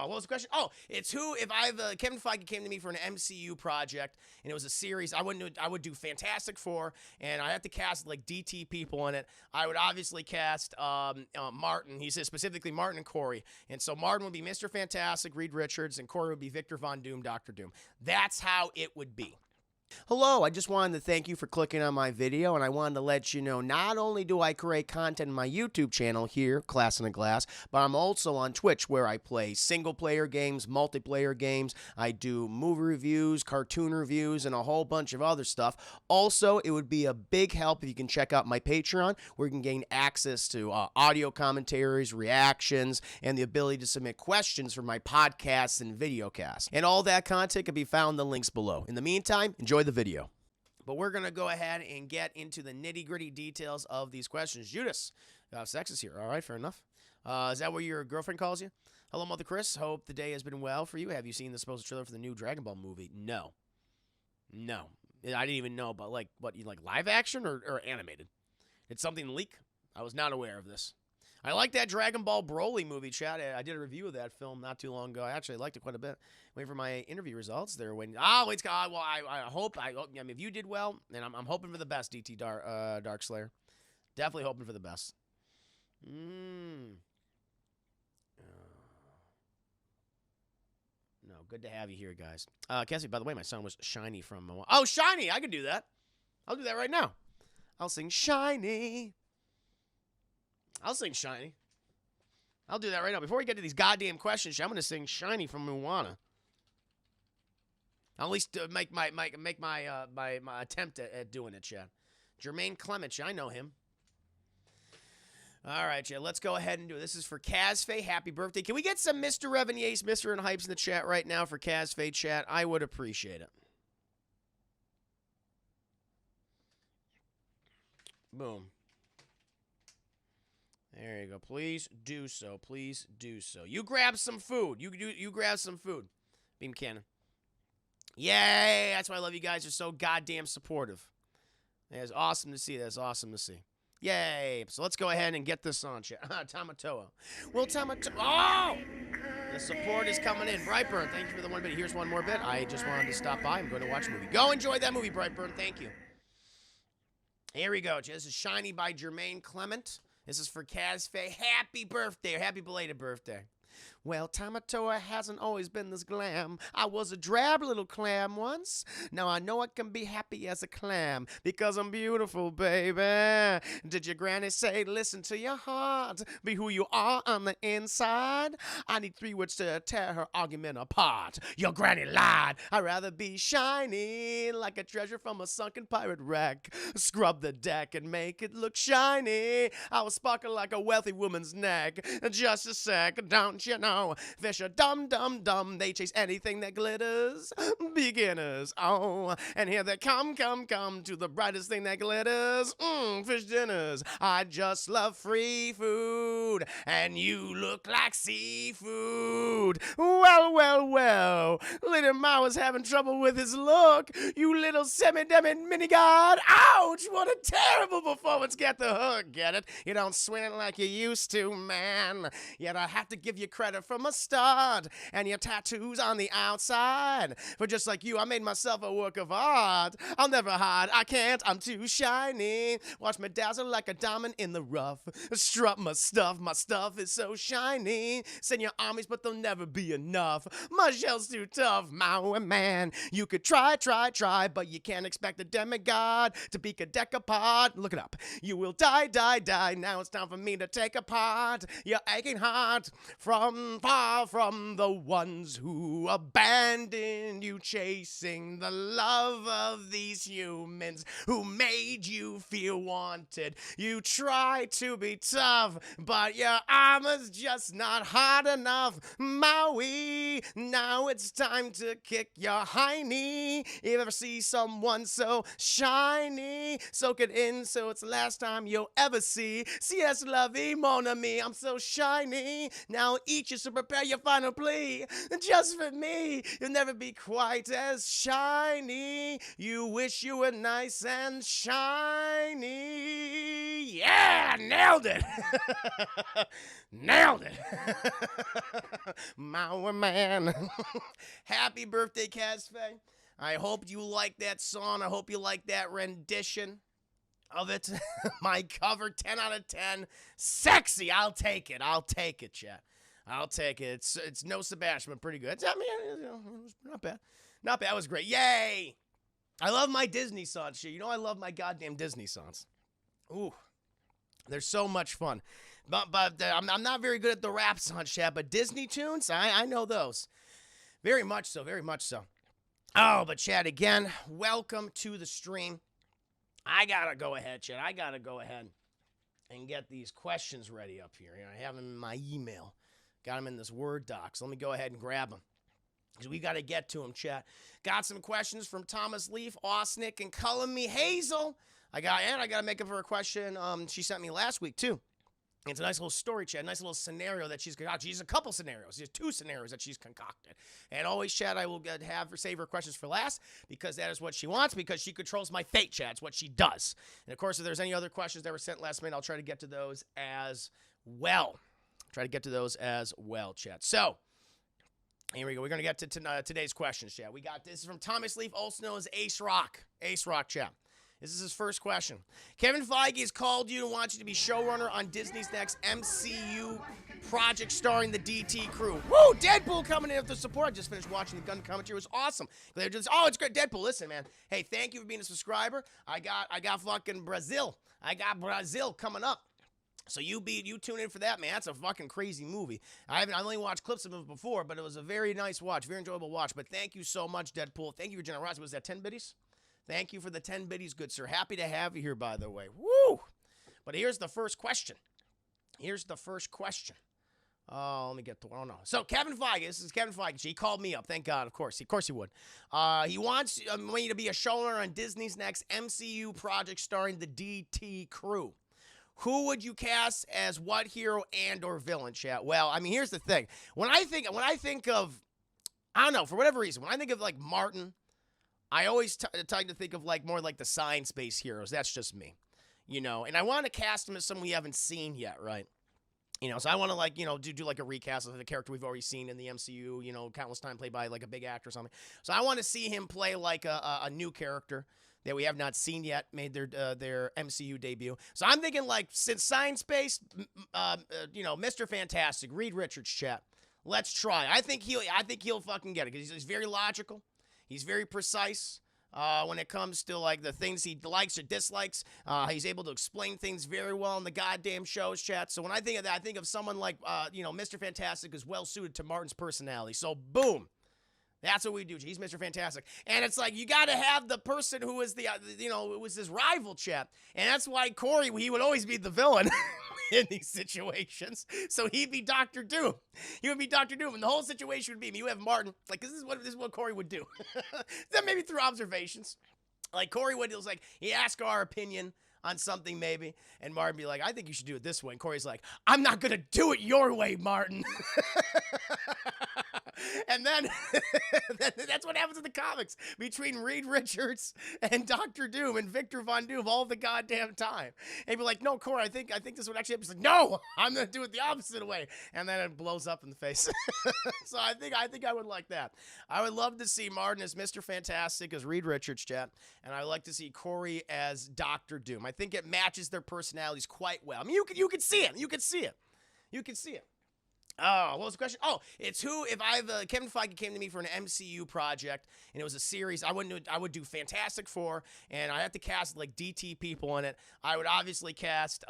what was the question? Oh, it's who, if Kevin Feige came to me for an MCU project, and it was a series, I would do Fantastic Four, and I have to cast, like, DT people in it. I would obviously cast Martin. He says specifically Martin and Corey. And so Martin would be Mr. Fantastic, Reed Richards, and Corey would be Victor Von Doom, Dr. Doom. That's how it would be. Hello, I just wanted to thank you for clicking on my video, and I wanted to let you know not only do I create content on my YouTube channel here, Class in a Glass, but I'm also on Twitch where I play single-player games, multiplayer games, I do movie reviews, cartoon reviews, and a whole bunch of other stuff. Also, it would be a big help if you can check out my Patreon where you can gain access to audio commentaries, reactions, and the ability to submit questions for my podcasts and videocasts. And all that content can be found in the links below. In the meantime, enjoy the video. But we're going to go ahead and get into the nitty-gritty details of these questions. Judas, sex is here. All right, fair enough. Is that what your girlfriend calls you? Hello, Mother Chris. Hope the day has been well for you. Have you seen the supposed trailer for the new Dragon Ball movie? No. No. I didn't even know, but like, what, you like live action or animated? Did something leak? I was not aware of this. I like that Dragon Ball Broly movie, Chad. I did a review of that film not too long ago. I actually liked it quite a bit. Waiting for my interview results. They're waiting. Oh, it's well. I hope. I mean, if you did well, and I'm hoping for the best, DT Dark Slayer. Definitely hoping for the best. No, good to have you here, guys. Cassie, by the way, my song was Shiny from. Oh, Shiny! I can do that. I'll do that right now. I'll sing Shiny. I'll sing Shiny. I'll do that right now. Before we get to these goddamn questions, I'm going to sing Shiny from Moana. I'll at least make my attempt at doing it, Chad. Jermaine Clement, I know him. All right, Chad, let's go ahead and do it. This is for Kazfay. Happy birthday. Can we get some Mr. Revan Yates, Mr. and Hypes in the chat right now for Kazfay, chat? I would appreciate it. Boom. There you go. Please do so. Please do so. You grab some food. You grab some food. Beam Cannon. Yay! That's why I love you guys. You're so goddamn supportive. That's awesome to see. That's awesome to see. Yay! So let's go ahead and get this on, chat. Tamatoa. Well, Tamatoa. Oh! The support is coming in. Brightburn, thank you for the 1 bit. Here's one more bit. I just wanted to stop by. I'm going to watch a movie. Go enjoy that movie, Brightburn. Thank you. Here we go. This is Shiny by Jermaine Clement. This is for Kazfay. Happy birthday, or happy belated birthday. Well, Tamatoa hasn't always been this glam. I was a drab little clam once. Now I know I can be happy as a clam because I'm beautiful, baby. Did your granny say, listen to your heart, be who you are on the inside? I need 3 words to tear her argument apart. Your granny lied. I'd rather be shiny like a treasure from a sunken pirate wreck. Scrub the deck and make it look shiny. I will sparkle like a wealthy woman's neck. Just a sec, don't you know? Fish are dumb, dumb, dumb. They chase anything that glitters. Beginners, oh. And here they come to the brightest thing that glitters. Fish dinners. I just love free food. And you look like seafood. Well, well, well. Little Ma was having trouble with his look. You little semi-demi mini-god. Ouch! What a terrible performance. Get the hook, get it? You don't swing it like you used to, man. Yet I have to give you credit from a start, and your tattoos on the outside. For just like you, I made myself a work of art. I'll never hide, I can't, I'm too shiny. Watch me dazzle like a diamond in the rough. Strut my stuff is so shiny. Send your armies, but they'll never be enough. My shell's too tough, my man. You could try, but you can't expect a demigod to pick a deck apart. Look it up. You will die. Now it's time for me to take apart your aching heart. From far from the ones who abandoned you, chasing the love of these humans who made you feel wanted. You try to be tough, but your armor's just not hard enough. Maui, now it's time to kick your hiney. If you ever see someone so shiny, soak it in so it's the last time you'll ever see. CS Lovey, mon ami, I'm so shiny. Now eat your so prepare your final plea. Just for me, you'll never be quite as shiny. You wish you were nice and shiny. Yeah, nailed it. Nailed it. My man. Happy birthday, Casfe. I hope you like that song. I hope you like that rendition of it. My cover, 10 out of 10. Sexy. I'll take it. I'll take it, chat. I'll take it. It's no Sebastian, but pretty good. I mean, you know, it was not bad. Not bad. It was great. Yay. I love my Disney songs, shit. You know I love my goddamn Disney songs. Ooh. They're so much fun. But I'm not very good at the rap song, chat, but Disney tunes, I know those. Very much so. Very much so. Oh, but chat, again, welcome to the stream. I gotta go ahead, chat. I gotta go ahead and get these questions ready up here. You know, I have them in my email. Got them in this Word doc. So let me go ahead and grab them, because we got to get to them, chat. Got some questions from Thomas Leaf, Osnick, and Cullen Me Hazel. I got to make up for a question she sent me last week, too. It's a nice little story, chat. Nice little scenario that she's concocted. She's a couple scenarios. There's 2 scenarios that she's concocted. And always, chat, I will save her questions for last, because that is what she wants, because she controls my fate, chat. It's what she does. And, of course, if there's any other questions that were sent last minute, I'll try to get to those as well. Chat. So, here we go. We're going to get to today's questions, chat. We got this is from Thomas Leaf, also known as Ace Rock. Ace Rock, chat. This is his first question. Kevin Feige has called you and wants you to be showrunner on Disney's next MCU project starring the DT crew. Woo! Deadpool coming in with the support. I just finished watching the gun commentary. It was awesome. It's great. Deadpool, listen, man. Hey, thank you for being a subscriber. I got fucking Brazil. I got Brazil coming up. So you tune in for that, man. That's a fucking crazy movie. I only watched clips of it before, but it was a very nice watch, very enjoyable watch. But thank you so much, Deadpool. Thank you for generosity. Was that 10 biddies? Thank you for the 10 biddies, good sir. Happy to have you here, by the way. Woo! But here's the first question. Let me get to no. So Kevin Feige, this is Kevin Feige. He called me up. Thank God, of course he would. He wants me to be a showrunner on Disney's next MCU project starring the DT crew. Who would you cast as what hero and or villain, chat? Well, I mean, here's the thing. When I think of, I don't know, for whatever reason, when I think of like Martin, I always tend to think of like more like the science-based heroes. That's just me, you know. And I want to cast him as someone we haven't seen yet, right? You know, so I want to like, you know, do like a recast of the character we've already seen in the MCU, you know, countless times played by like a big actor or something. So I want to see him play like a new character that we have not seen yet, made their MCU debut. So I'm thinking like, since science-based, you know, Mr. Fantastic, Reed Richards, chat. Let's try. I think he'll fucking get it, because he's very logical. He's very precise when it comes to like the things he likes or dislikes. He's able to explain things very well in the goddamn shows, chat. So when I think of that, I think of someone like, you know, Mr. Fantastic is well suited to Martin's personality. So boom. That's what we do. He's Mr. Fantastic. And it's like, you got to have the person who is the, you know, it was his rival, chap. And that's why Corey, he would always be the villain in these situations. So he'd be Dr. Doom. He would be Dr. Doom. And the whole situation would be, you have Martin. Like, this is what Corey would do. Then maybe through observations. Like, Corey would, it was like, he asked our opinion on something maybe, and Martin be like, I think you should do it this way. And Corey's like, I'm not going to do it your way, Martin. And then that's what happens in the comics between Reed Richards and Dr. Doom and Victor Von Doom all the goddamn time. And he'd be like, no, Corey, I think this would actually happen. He's like, no, I'm going to do it the opposite way. And then it blows up in the face. So I think I would like that. I would love to see Martin as Mr. Fantastic, as Reed Richards, chat. And I would like to see Corey as Dr. Doom. I think it matches their personalities quite well. I mean, you could see it. You could see it. Oh, what was the question? Oh, it's who, if Kevin Feige came to me for an MCU project, and it was a series, I would do Fantastic Four, and I have to cast, like, DT people in it. I would obviously cast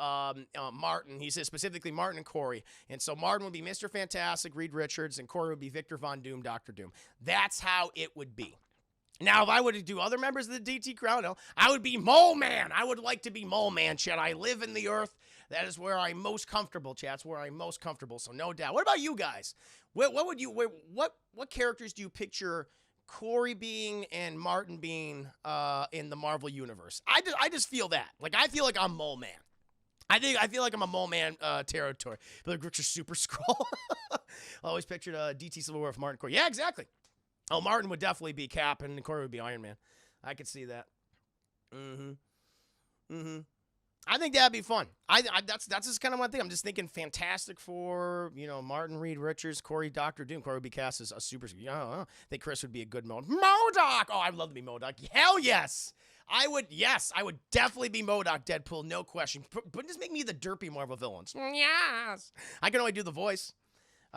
Martin. He says specifically Martin and Corey. And so Martin would be Mr. Fantastic, Reed Richards, and Corey would be Victor Von Doom, Dr. Doom. That's how it would be. Now, if I were to do other members of the DT crowd, I would be Mole Man. I would like to be Mole Man, chat. I live in the earth. That is where I'm most comfortable, chat. That's where I'm most comfortable, so no doubt. What about you guys? What characters do you picture Corey being and Martin being in the Marvel universe? I just feel that. Like, I feel like I'm Mole Man. I feel like I'm a mole man territory. I feel like Richard Super Scroll. I always pictured DT Civil War with Martin Corey. Yeah, exactly. Oh, Martin would definitely be Cap, and Corey would be Iron Man. I could see that. I think that'd be fun. That's just kind of one thing. I'm just thinking Fantastic Four, Martin, Reed Richards, Corey, Doctor Doom. Corey would be cast as a super. I think Chris would be a good MODOK. Oh, I'd love to be MODOK. Hell yes. I would definitely be MODOK Deadpool, no question. But just make me the derpy Marvel villains. Yes. I can only do the voice.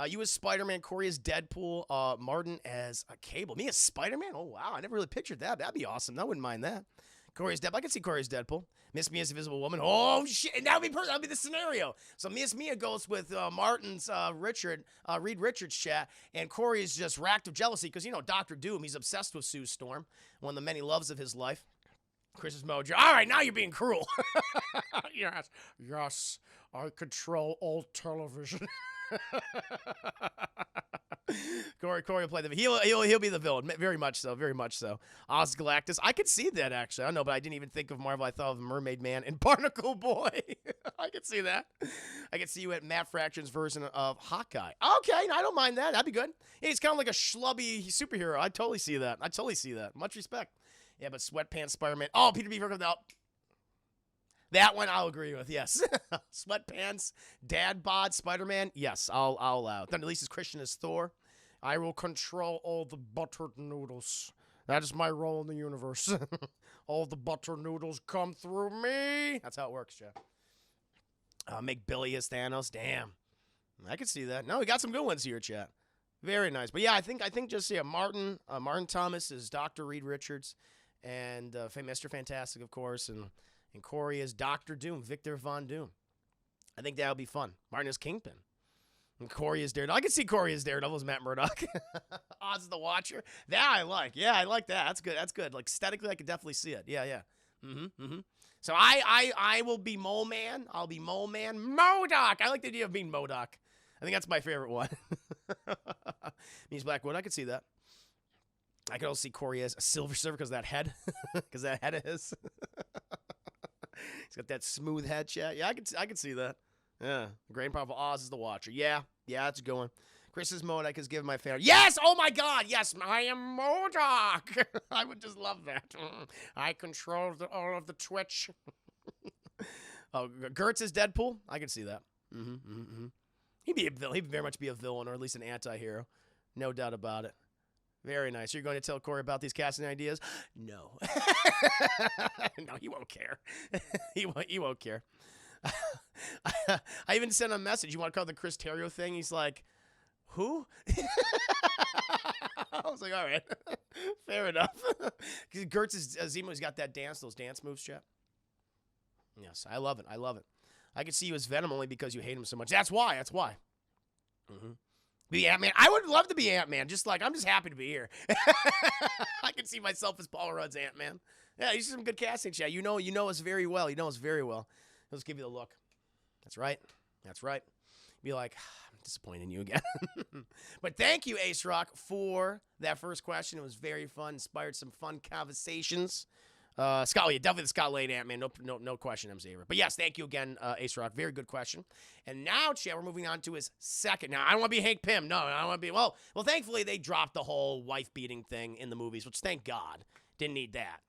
You as Spider-Man, Corey as Deadpool, Martin as a Cable. Me as Spider-Man? Oh, wow. I never really pictured that. That'd be awesome. I wouldn't mind that. Corey's Deadpool. I can see Corey's Deadpool. Miss Me as Invisible Woman. Oh, shit. And that would be perfect. That would be the scenario. So Miss Mia goes with Martin's Reed Richards chat, and Corey is just racked of jealousy because, Dr. Doom, he's obsessed with Sue Storm, one of the many loves of his life. Chris's Mojo. All right, now you're being cruel. Yes, I control all television. Corey will play the he'll be the villain, very much so. Oz Galactus, I could see that actually. I don't know, but I didn't even think of Marvel. I thought of Mermaid Man and Barnacle Boy. I could see that. I could see you at Matt Fraction's version of Hawkeye. Okay, I don't mind that. That'd be good. Yeah, he's kind of like a schlubby superhero. I totally see that. Much respect. Yeah, but Sweatpants Spider-Man. Oh, Peter B. Out. That one I'll agree with, yes. Sweatpants, Dad Bod, Spider-Man, yes, I'll allow. Then at least as Christian as Thor. I will control all the buttered noodles. That is my role in the universe. All the butter noodles come through me. That's how it works, Jeff. Make Billy as Thanos. Damn. I could see that. No, we got some good ones here, chat. Very nice. But yeah, I think just Martin Thomas is Dr. Reed Richards, and Mr. Fantastic, of course, and Corey is Dr. Doom, Victor Von Doom. I think that'll be fun. Martin is Kingpin. And Corey is Daredevil. I can see Corey as Daredevil as Matt Murdock. Oz the Watcher. That I like. Yeah, I like that. That's good. Like, aesthetically, I could definitely see it. Yeah. So I will be Mole Man. I'll be Mole Man. MODOK. I like the idea of being MODOK. I think that's my favorite one. Means Blackwood. I could see that. I could also see Corey as a Silver Surfer because of that head. Because that head is. He's got that smooth head, chat. Yeah, I could see that. Yeah. Great and powerful Oz is the Watcher. Yeah, that's going. Chris's MODOK is giving my fan. Yes! Oh my God! Yes, I am MODOK! I would just love that. I control all of the Twitch. Oh, Gertz is Deadpool? I can see that. He'd be a villain. He'd very much be a villain, or at least an anti-hero. No doubt about it. Very nice. You're going to tell Corey about these casting ideas? No. No, he won't care. He won't care. I even sent him a message. You want to call it the Chris Terrio thing? He's like, who? I was like, all right. Fair enough. Because Gertz is Zemo. He's got those dance moves, Chap. Yes, I love it. I could see you as Venom only because you hate him so much. That's why. Be Ant-Man. I would love to be Ant-Man. I'm just happy to be here. I can see myself as Paul Rudd's Ant-Man. Yeah, he's some good casting, chat. You know us very well. Let's give you the look. That's right. Be like, I'm disappointed in you again. But thank you, Ace Rock, for that first question. It was very fun. Inspired some fun conversations. Scott, yeah, definitely the Scott Lane Ant-Man. No question, I'm Xavier. But yes, thank you again, Ace Rock. Very good question. And now, chat, we're moving on to his second. Now, I don't want to be Hank Pym. No, I don't want to be. Well, thankfully, they dropped the whole wife-beating thing in the movies, which thank God. Didn't need that.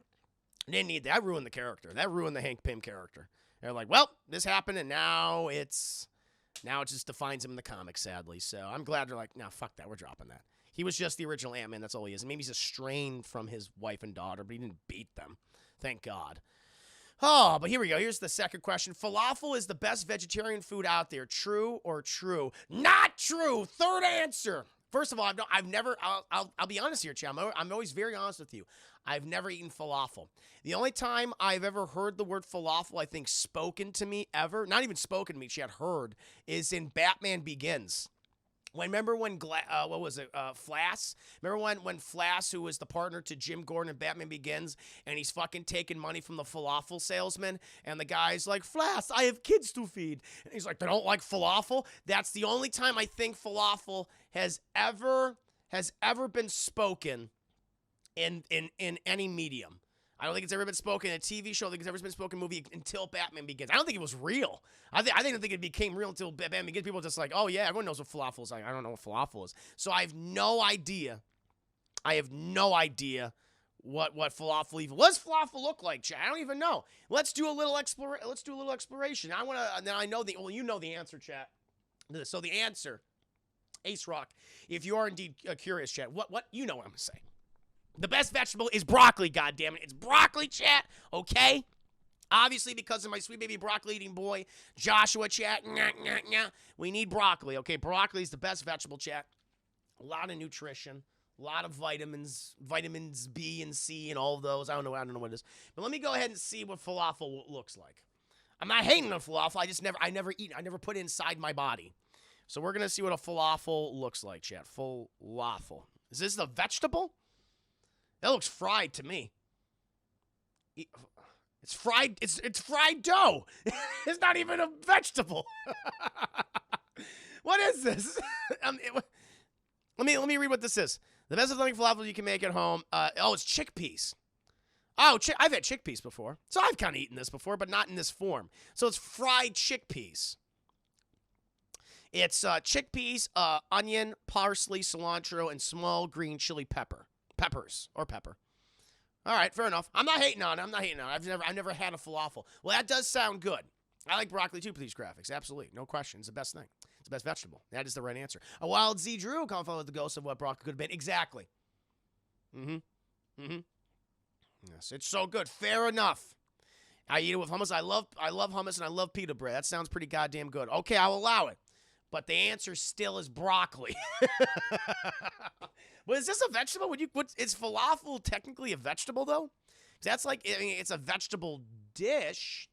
That ruined the character. That ruined the Hank Pym character. They're like, well, this happened, and now it just defines him in the comics, sadly. So I'm glad they're like, no, fuck that. We're dropping that. He was just the original Ant-Man. That's all he is. And maybe he's estranged from his wife and daughter, but he didn't beat them. Thank God. Oh, but here we go. Here's the second question. Falafel is the best vegetarian food out there. True or true? Not true. Third answer. First of all, I'll be honest here, Chad. I'm always very honest with you. I've never eaten falafel. The only time I've ever heard the word falafel, I think, spoken to me ever, not even spoken to me, she had heard, is in Batman Begins. Remember when, Flass? Remember when Flass, who was the partner to Jim Gordon in Batman Begins, and he's fucking taking money from the falafel salesman, and the guy's like, Flass, I have kids to feed. And he's like, they don't like falafel? That's the only time I think falafel has ever been spoken in any medium. I don't think it's ever been spoken in a TV show. I don't think it's ever been spoken in a movie until Batman Begins. I don't think it was real. I didn't think it became real until Batman Begins. People are just like, oh, yeah, everyone knows what falafel is. I don't know what falafel is. So I have no idea. What falafel even. What does falafel look like, chat? I don't even know. Let's do a little exploration. I want to. Now I know the. Well, you know the answer, chat. So the answer, Ace Rock. If you are indeed curious, chat. What you know what I'm gonna say. The best vegetable is broccoli, goddammit. It's broccoli, chat, okay? Obviously, because of my sweet baby broccoli-eating boy, Joshua, chat, we need broccoli, okay? Broccoli is the best vegetable, chat. A lot of nutrition, a lot of vitamins B and C and all of those. I don't know what it is. But let me go ahead and see what falafel looks like. I'm not hating on falafel. I never eat it. I never put it inside my body. So we're going to see what a falafel looks like, chat. Falafel. Is this a vegetable? That looks fried to me. It's fried. It's fried dough. It's not even a vegetable. What is this? Let me read what this is. The best athletic falafel you can make at home. It's chickpeas. Oh, I've had chickpeas before, so I've kind of eaten this before, but not in this form. So it's fried chickpeas. It's chickpeas, onion, parsley, cilantro, and small green chili peppers or pepper. All right, fair enough. I'm not hating on it. I've never had a falafel. Well, that does sound good. I like broccoli too for these graphics. Absolutely, no question. It's the best thing. It's the best vegetable. That is the right answer. A wild Z Drew can't follow the ghost of what broccoli could have been. Exactly. Yes, it's so good. Fair enough. I eat it with hummus. I love hummus and I love pita bread. That sounds pretty goddamn good. Okay, I'll allow it. But the answer still is broccoli. Well, is this a vegetable? Is falafel technically a vegetable though? That's like, it's a vegetable dish.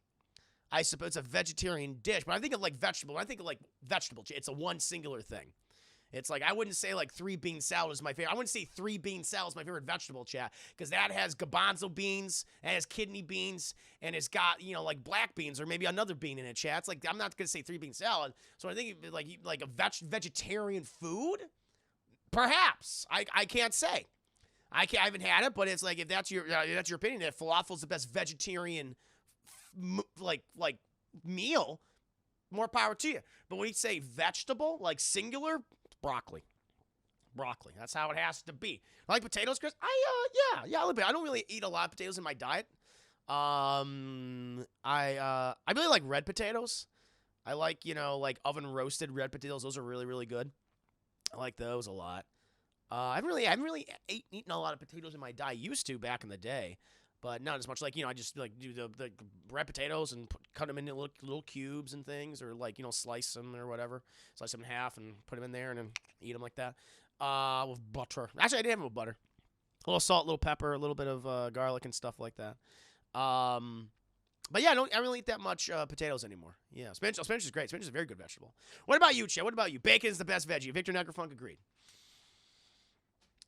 I suppose it's a vegetarian dish, but I think of like vegetable. I think of like vegetable. It's a one singular thing. It's like, I wouldn't say like 3-bean salad is my favorite. I wouldn't say 3-bean salad is my favorite vegetable, chat, because that has garbanzo beans, it has kidney beans, and it's got, like black beans or maybe another bean in it, chat. It's like, I'm not going to say 3-bean salad. So I think like a vegetarian food, perhaps. I can't say. I haven't had it, but it's like, if that's your opinion, that falafel is the best vegetarian meal, more power to you. But when you say vegetable, like singular, broccoli. That's how it has to be. I like potatoes, Chris. Yeah, a little bit. I don't really eat a lot of potatoes in my diet. I really like red potatoes. I like, like oven roasted red potatoes. Those are really, really good. I like those a lot. I haven't really eaten a lot of potatoes in my diet. I used to back in the day, but not as much. Like, I just like do the red potatoes and cut them into little cubes and things, or like, slice them or whatever. Slice them in half and put them in there and then eat them like that. With butter. Actually, I did have them with butter. A little salt, a little pepper, a little bit of garlic and stuff like that. But yeah, I don't really eat that much potatoes anymore. Yeah, spinach is great. Spinach is a very good vegetable. What about you, Chet? What about you? Bacon is the best veggie. Victor Necrofunk agreed.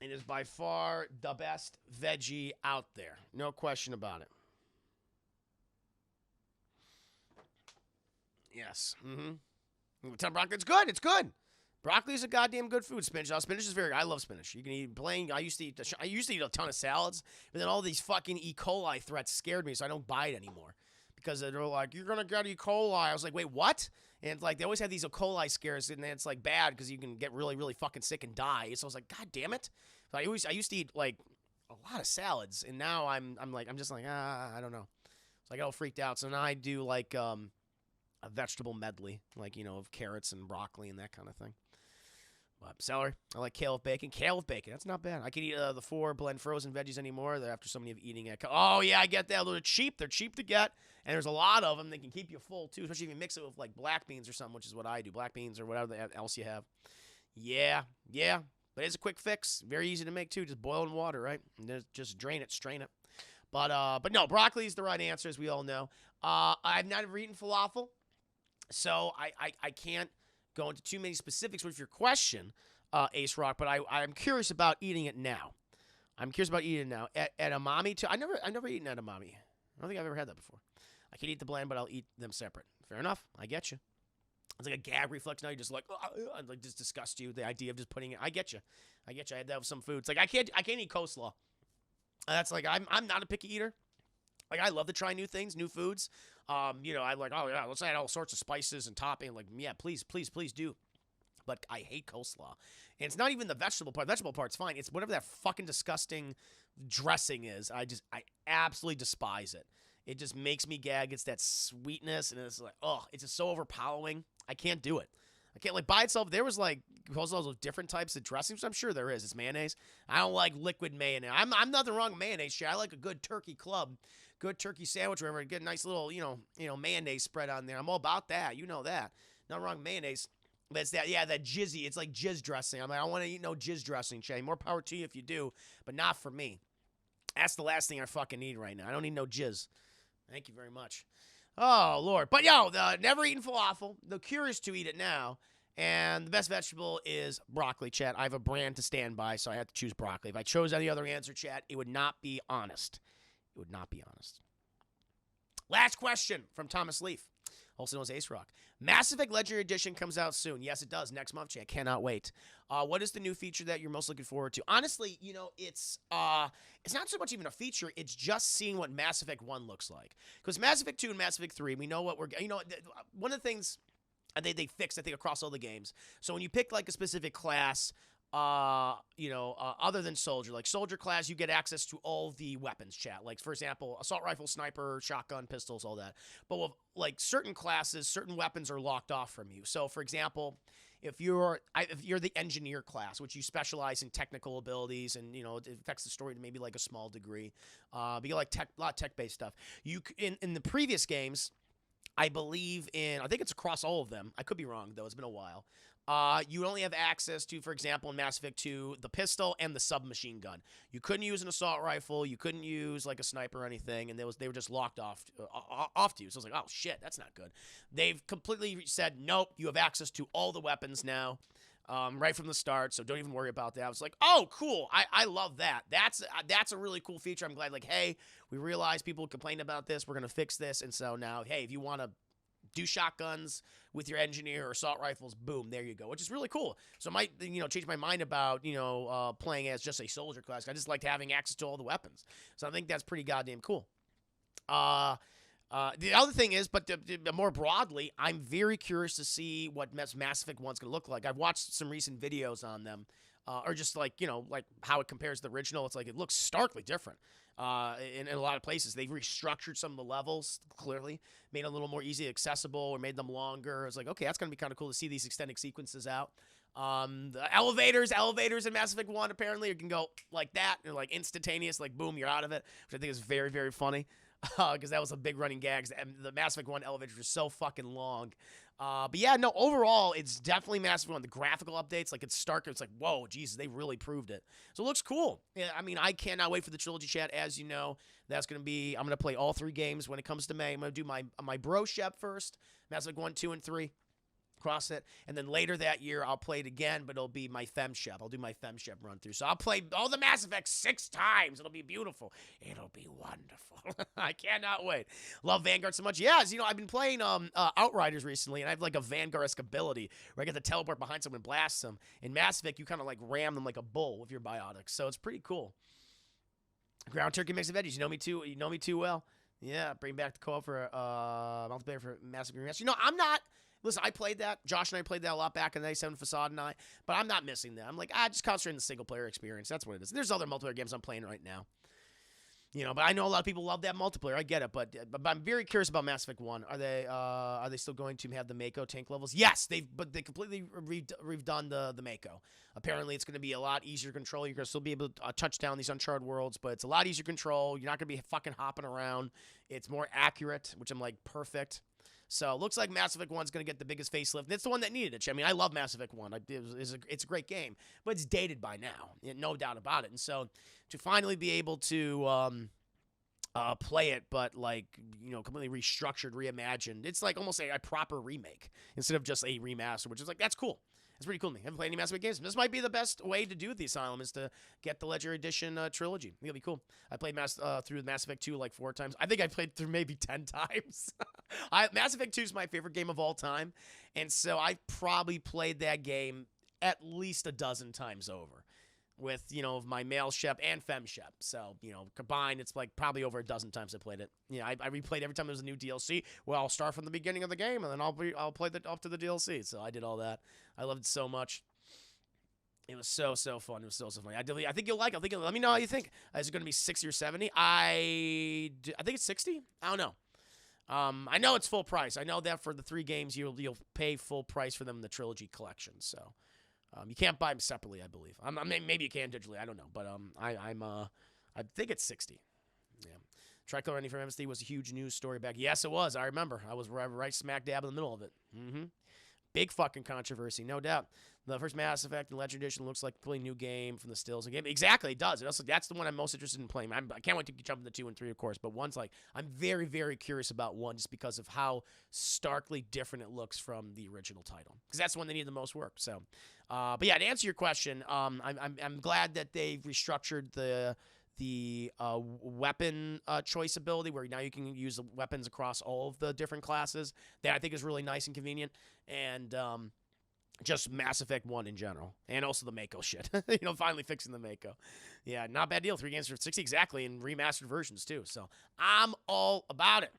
It is by far the best veggie out there. No question about it. Yes. Tell broccoli, it's good. It's good. Broccoli is a goddamn good food. Spinach is very good. I love spinach. You can eat plain. I used to eat a ton of salads, but then all these fucking E. coli threats scared me, so I don't buy it anymore. Because they're like, you're going to get E. coli. I was like, wait, what? And it's like, they always have these E. coli scares, and it's like bad because you can get really, really fucking sick and die. So I was like, God damn it. So I used to eat like a lot of salads, and now I'm just like, I don't know. So I got all freaked out. So now I do like a vegetable medley, like, of carrots and broccoli and that kind of thing. But celery. I like kale with bacon. Kale with bacon. That's not bad. I can eat the 4 blend frozen veggies anymore. They're after so many of eating it. Oh, yeah, I get that. They're cheap. They're cheap to get. And there's a lot of them. They can keep you full, too, especially if you mix it with, like, black beans or something, which is what I do. Black beans or whatever else you have. Yeah. But it's a quick fix. Very easy to make, too. Just boil in water, right? And just drain it, strain it. But no, broccoli is the right answer, as we all know. I've never eaten falafel, so I can't go into too many specifics with your question, Ace Rock, but I'm curious about eating it now. At edamame, too. I've never eaten edamame. I don't think I've ever had that before. I can eat the blend, but I'll eat them separate. Fair enough. I get you. It's like a gag reflex now. You just like just disgust you. The idea of just putting it. I get you. I had that with some foods. Like I can't eat coleslaw. That's like I'm not a picky eater. Like, I love to try new things, new foods. I like, oh yeah, let's add all sorts of spices and topping. Like, yeah, please, please, please do. But I hate coleslaw. And it's not even the vegetable part. The vegetable part's fine. It's whatever that fucking disgusting dressing is. I absolutely despise it. It just makes me gag. It's that sweetness, and it's like, oh, it's just so overpowering. I can't do it. I can't, like, by itself. There was like coleslaws with different types of dressings. I'm sure there is. It's mayonnaise. I don't like liquid mayonnaise. I'm nothing wrong with mayonnaise. Shit. I like a good turkey club, good turkey sandwich, whatever. Get a nice little, mayonnaise spread on there. I'm all about that. You know that. Nothing wrong with mayonnaise. But it's that, that jizzy. It's like jizz dressing. I'm like, I don't want to eat no jizz dressing, Shay. More power to you if you do, but not for me. That's the last thing I fucking need right now. I don't need no jizz. Thank you very much. Oh, Lord. But, never eaten falafel. The curious to eat it now. And the best vegetable is broccoli, chat. I have a brand to stand by, so I have to choose broccoli. If I chose any other answer, chat, it would not be honest. It would not be honest. Last question from Thomas Leaf, also known as Ace Rock. Mass Effect Legendary Edition comes out soon. Yes, it does. Next month, chat. Cannot wait. What is the new feature that you're most looking forward to? Honestly, it's not so much even a feature. It's just seeing what Mass Effect 1 looks like. Because Mass Effect 2 and Mass Effect 3, we know what we're... one of the things they fixed, I think, across all the games. So when you pick, like, a specific class... other than soldier, like soldier class, you get access to all the weapons, chat. Like, for example, assault rifle, sniper, shotgun, pistols, all that. But with, like, certain classes, certain weapons are locked off from you. So, for example, if you're the engineer class, which you specialize in technical abilities, and it affects the story to maybe like a small degree, but you like a lot of tech-based stuff. You in the previous games, I think it's across all of them. I could be wrong though. It's been a while. You only have access to, for example, in Mass Effect 2, the pistol and the submachine gun. You couldn't use an assault rifle. You couldn't use, like, a sniper or anything, and they were just locked off to you. So I was like, oh, shit, that's not good. They've completely said, nope, you have access to all the weapons now, right from the start, so don't even worry about that. I was like, oh, cool. I love that. That's a really cool feature. I'm glad, like, hey, we realize people complained about this. We're going to fix this, and so now, hey, if you want to do shotguns with your engineer or assault rifles, boom, there you go, which is really cool. So I might, change my mind about, playing as just a soldier class. I just liked having access to all the weapons. So I think that's pretty goddamn cool. The other thing is, but more broadly, I'm very curious to see what Mass Effect 1's going to look like. I've watched some recent videos on them, or just like, like how it compares to the original. It's like, it looks starkly different. In a lot of places, they've restructured some of the levels, clearly, made it a little more easily accessible or made them longer. I was like, okay, that's going to be kind of cool to see these extended sequences out. The elevators in Mass Effect 1, apparently, you can go like that, or like instantaneous, like boom, you're out of it, which I think is very, very funny, because that was a big running gag. The Mass Effect 1 elevators were so fucking long. But yeah, no, overall, it's definitely Mass Effect 1. The graphical updates, like, it's starker. It's like, whoa, Jesus, they really proved it. So it looks cool. Yeah, I mean, I cannot wait for the trilogy, chat. As you know, that's going to be, I'm going to play all 3 games when it comes to May. I'm going to do my bro shep first, Mass Effect 1, 2, and 3. Cross it, and then later that year I'll play it again, but it'll be my FemShep. I'll do my FemShep run through. So I'll play all the Mass Effects 6 times. It'll be beautiful. It'll be wonderful. I cannot wait. Love Vanguard so much. Yes, I've been playing Outriders recently, and I have like a Vanguard-esque ability where I get to teleport behind someone and blast them. In Mass Effect, you kind of like ram them like a bull with your biotics, so it's pretty cool. Ground turkey mix of veggies. You know me too well. Yeah, bring back the co-op for multiplayer for Mass Effect. I'm not. Listen, I played that. Josh and I played that a lot back in the day, 7 Facade and I, but I'm not missing that. I'm like, just concentrate on the single-player experience. That's what it is. There's other multiplayer games I'm playing right now. But I know a lot of people love that multiplayer. I get it, but I'm very curious about Mass Effect 1. Are they still going to have the Mako tank levels? Yes, they completely redone the Mako. Apparently, it's going to be a lot easier to control. You're going to still be able to touch down these Uncharted worlds, but it's a lot easier to control. You're not going to be fucking hopping around. It's more accurate, which I'm like, perfect. So it looks like Mass Effect 1 is going to get the biggest facelift. And it's the one that needed it. I mean, I love Mass Effect 1. It's a great game, but it's dated by now. No doubt about it. And so to finally be able to play it, but like, completely restructured, reimagined, it's like almost a proper remake instead of just a remaster, which is like, that's cool. It's pretty cool to me. I haven't played any Mass Effect games. This might be the best way to do the Asylum, is to get the Legendary Edition trilogy. I think it'll be cool. I played through Mass Effect 2 like 4 times. I think I played through maybe 10 times. Mass Effect 2 is my favorite game of all time, and so I probably played that game at least a dozen times over. with, you know, my male Shep and fem Shep. So, you know, combined, it's like probably over a dozen times I played it. You know, I replayed every time there was a new DLC. Well, I'll start from the beginning of the game, and then I'll play up to the DLC. So I did all that. I loved it so much. It was so fun. It was so fun. I think you'll like it. Let me know how you think. Is it going to be 60 or 70? I think it's 60. I don't know. I know it's full price. I know that for the 3 games, you'll pay full price for them in the trilogy collection. So you can't buy them separately, I believe. Maybe you can digitally. I don't know, but I think it's 60. Yeah. Tricolor ending from MSD was a huge news story back. Yes, it was. I remember. I was right smack dab in the middle of it. Big fucking controversy, no doubt. The first Mass Effect and Legend Edition looks like a completely new game from the stills. Game. Exactly, it does. That's the one I'm most interested in playing. I can't wait to jump into 2 and 3, of course, but one's like, I'm very, very curious about 1 just because of how starkly different it looks from the original title. Because that's the one that needed the most work. So, but yeah, to answer your question, I'm glad that they've restructured the weapon choice ability, where now you can use the weapons across all of the different classes. That I think is really nice and convenient. And just Mass Effect 1 in general. And also the Mako shit. You know, finally fixing the Mako. Yeah, not bad deal. 3 games for 60 exactly, and remastered versions too. So I'm all about it.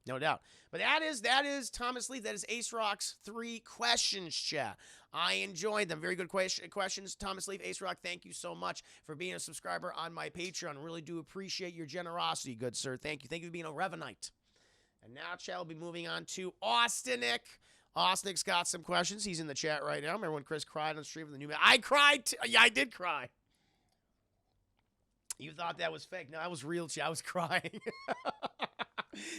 No doubt. But that is Thomas Lee. That is Ace Rock's 3 questions, chat. I enjoyed them. Very good questions. Thomas Lee, Ace Rock, thank you so much for being a subscriber on my Patreon. Really do appreciate your generosity, good sir. Thank you. Thank you for being a Revenite. And now, chat, we'll be moving on to Austinic. Austinic got some questions. He's in the chat right now. Remember when Chris cried on stream of the new man? I cried. Yeah, I did cry. You thought that was fake. No, that was real, chat. I was crying.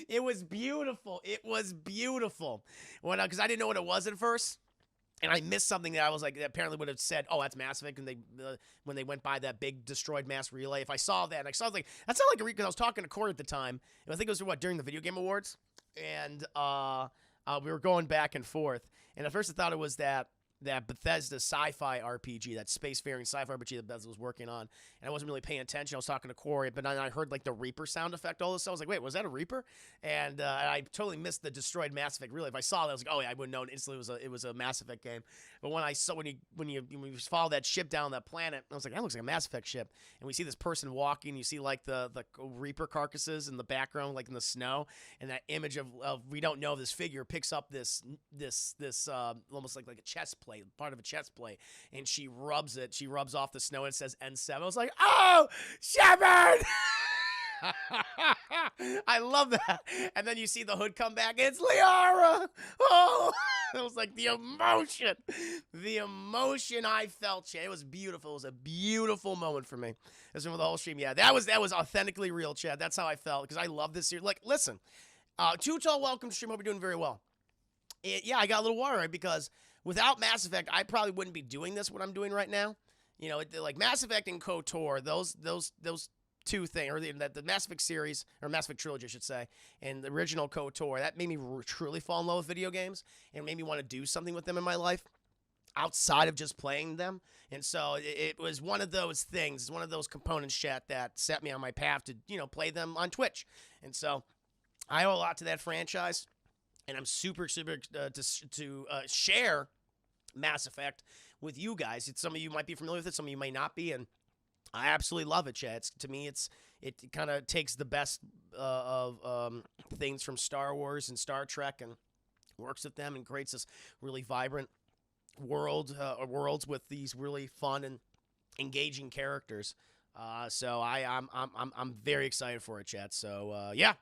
It was beautiful. It was beautiful. Because I didn't know what it was at first. And I missed something that I was like, that apparently would have said, oh, that's Mass Effect, when they went by that big destroyed mass relay. If I saw that, and I saw like, that sounded like a because I was talking to Corey at the time, and I think it was during the Video Game Awards, and we were going back and forth, and at first I thought it was that Bethesda sci-fi RPG, that spacefaring sci-fi RPG that Bethesda was working on, and I wasn't really paying attention. I was talking to Corey, but then I heard like the Reaper sound effect, all this stuff. I was like, wait, was that a Reaper? And I totally missed the destroyed Mass Effect. Really, if I saw that, I was like, oh yeah, I would have known instantly it was a Mass Effect game. But when I saw when you follow that ship down that planet, I was like, that looks like a Mass Effect ship. And we see this person walking. You see like the Reaper carcasses in the background, like in the snow, and that image of we don't know, this figure picks up this almost like a chest plate. Part of a chest plate, and she rubs off the snow, and it says N7. I was like, oh, Shepard! I love that. And then you see the hood come back, and it's Liara! Oh! It was like the emotion I felt. It was beautiful. It was a beautiful moment for me. As in with the whole stream. Yeah, that was authentically real, Chad. That's how I felt, because I love this series. Like, listen, Too Tall, welcome to stream. Hope you're doing very well. Yeah, I got a little worried because without Mass Effect, I probably wouldn't be doing this, what I'm doing right now. You know, like Mass Effect and KOTOR, those 2 things, or the Mass Effect series, or Mass Effect trilogy, I should say, and the original KOTOR, that made me truly fall in love with video games and made me want to do something with them in my life outside of just playing them. And so it was one of those things, one of those components, chat, that set me on my path to, you know, play them on Twitch. And so I owe a lot to that franchise. And I'm super to share Mass Effect with you guys. Some of you might be familiar with it, some of you may not be, and I absolutely love it, Chad. To me, it kind of takes the best of things from Star Wars and Star Trek and works with them and creates this really vibrant worlds with these really fun and engaging characters. So I'm very excited for it, Chad. So yeah.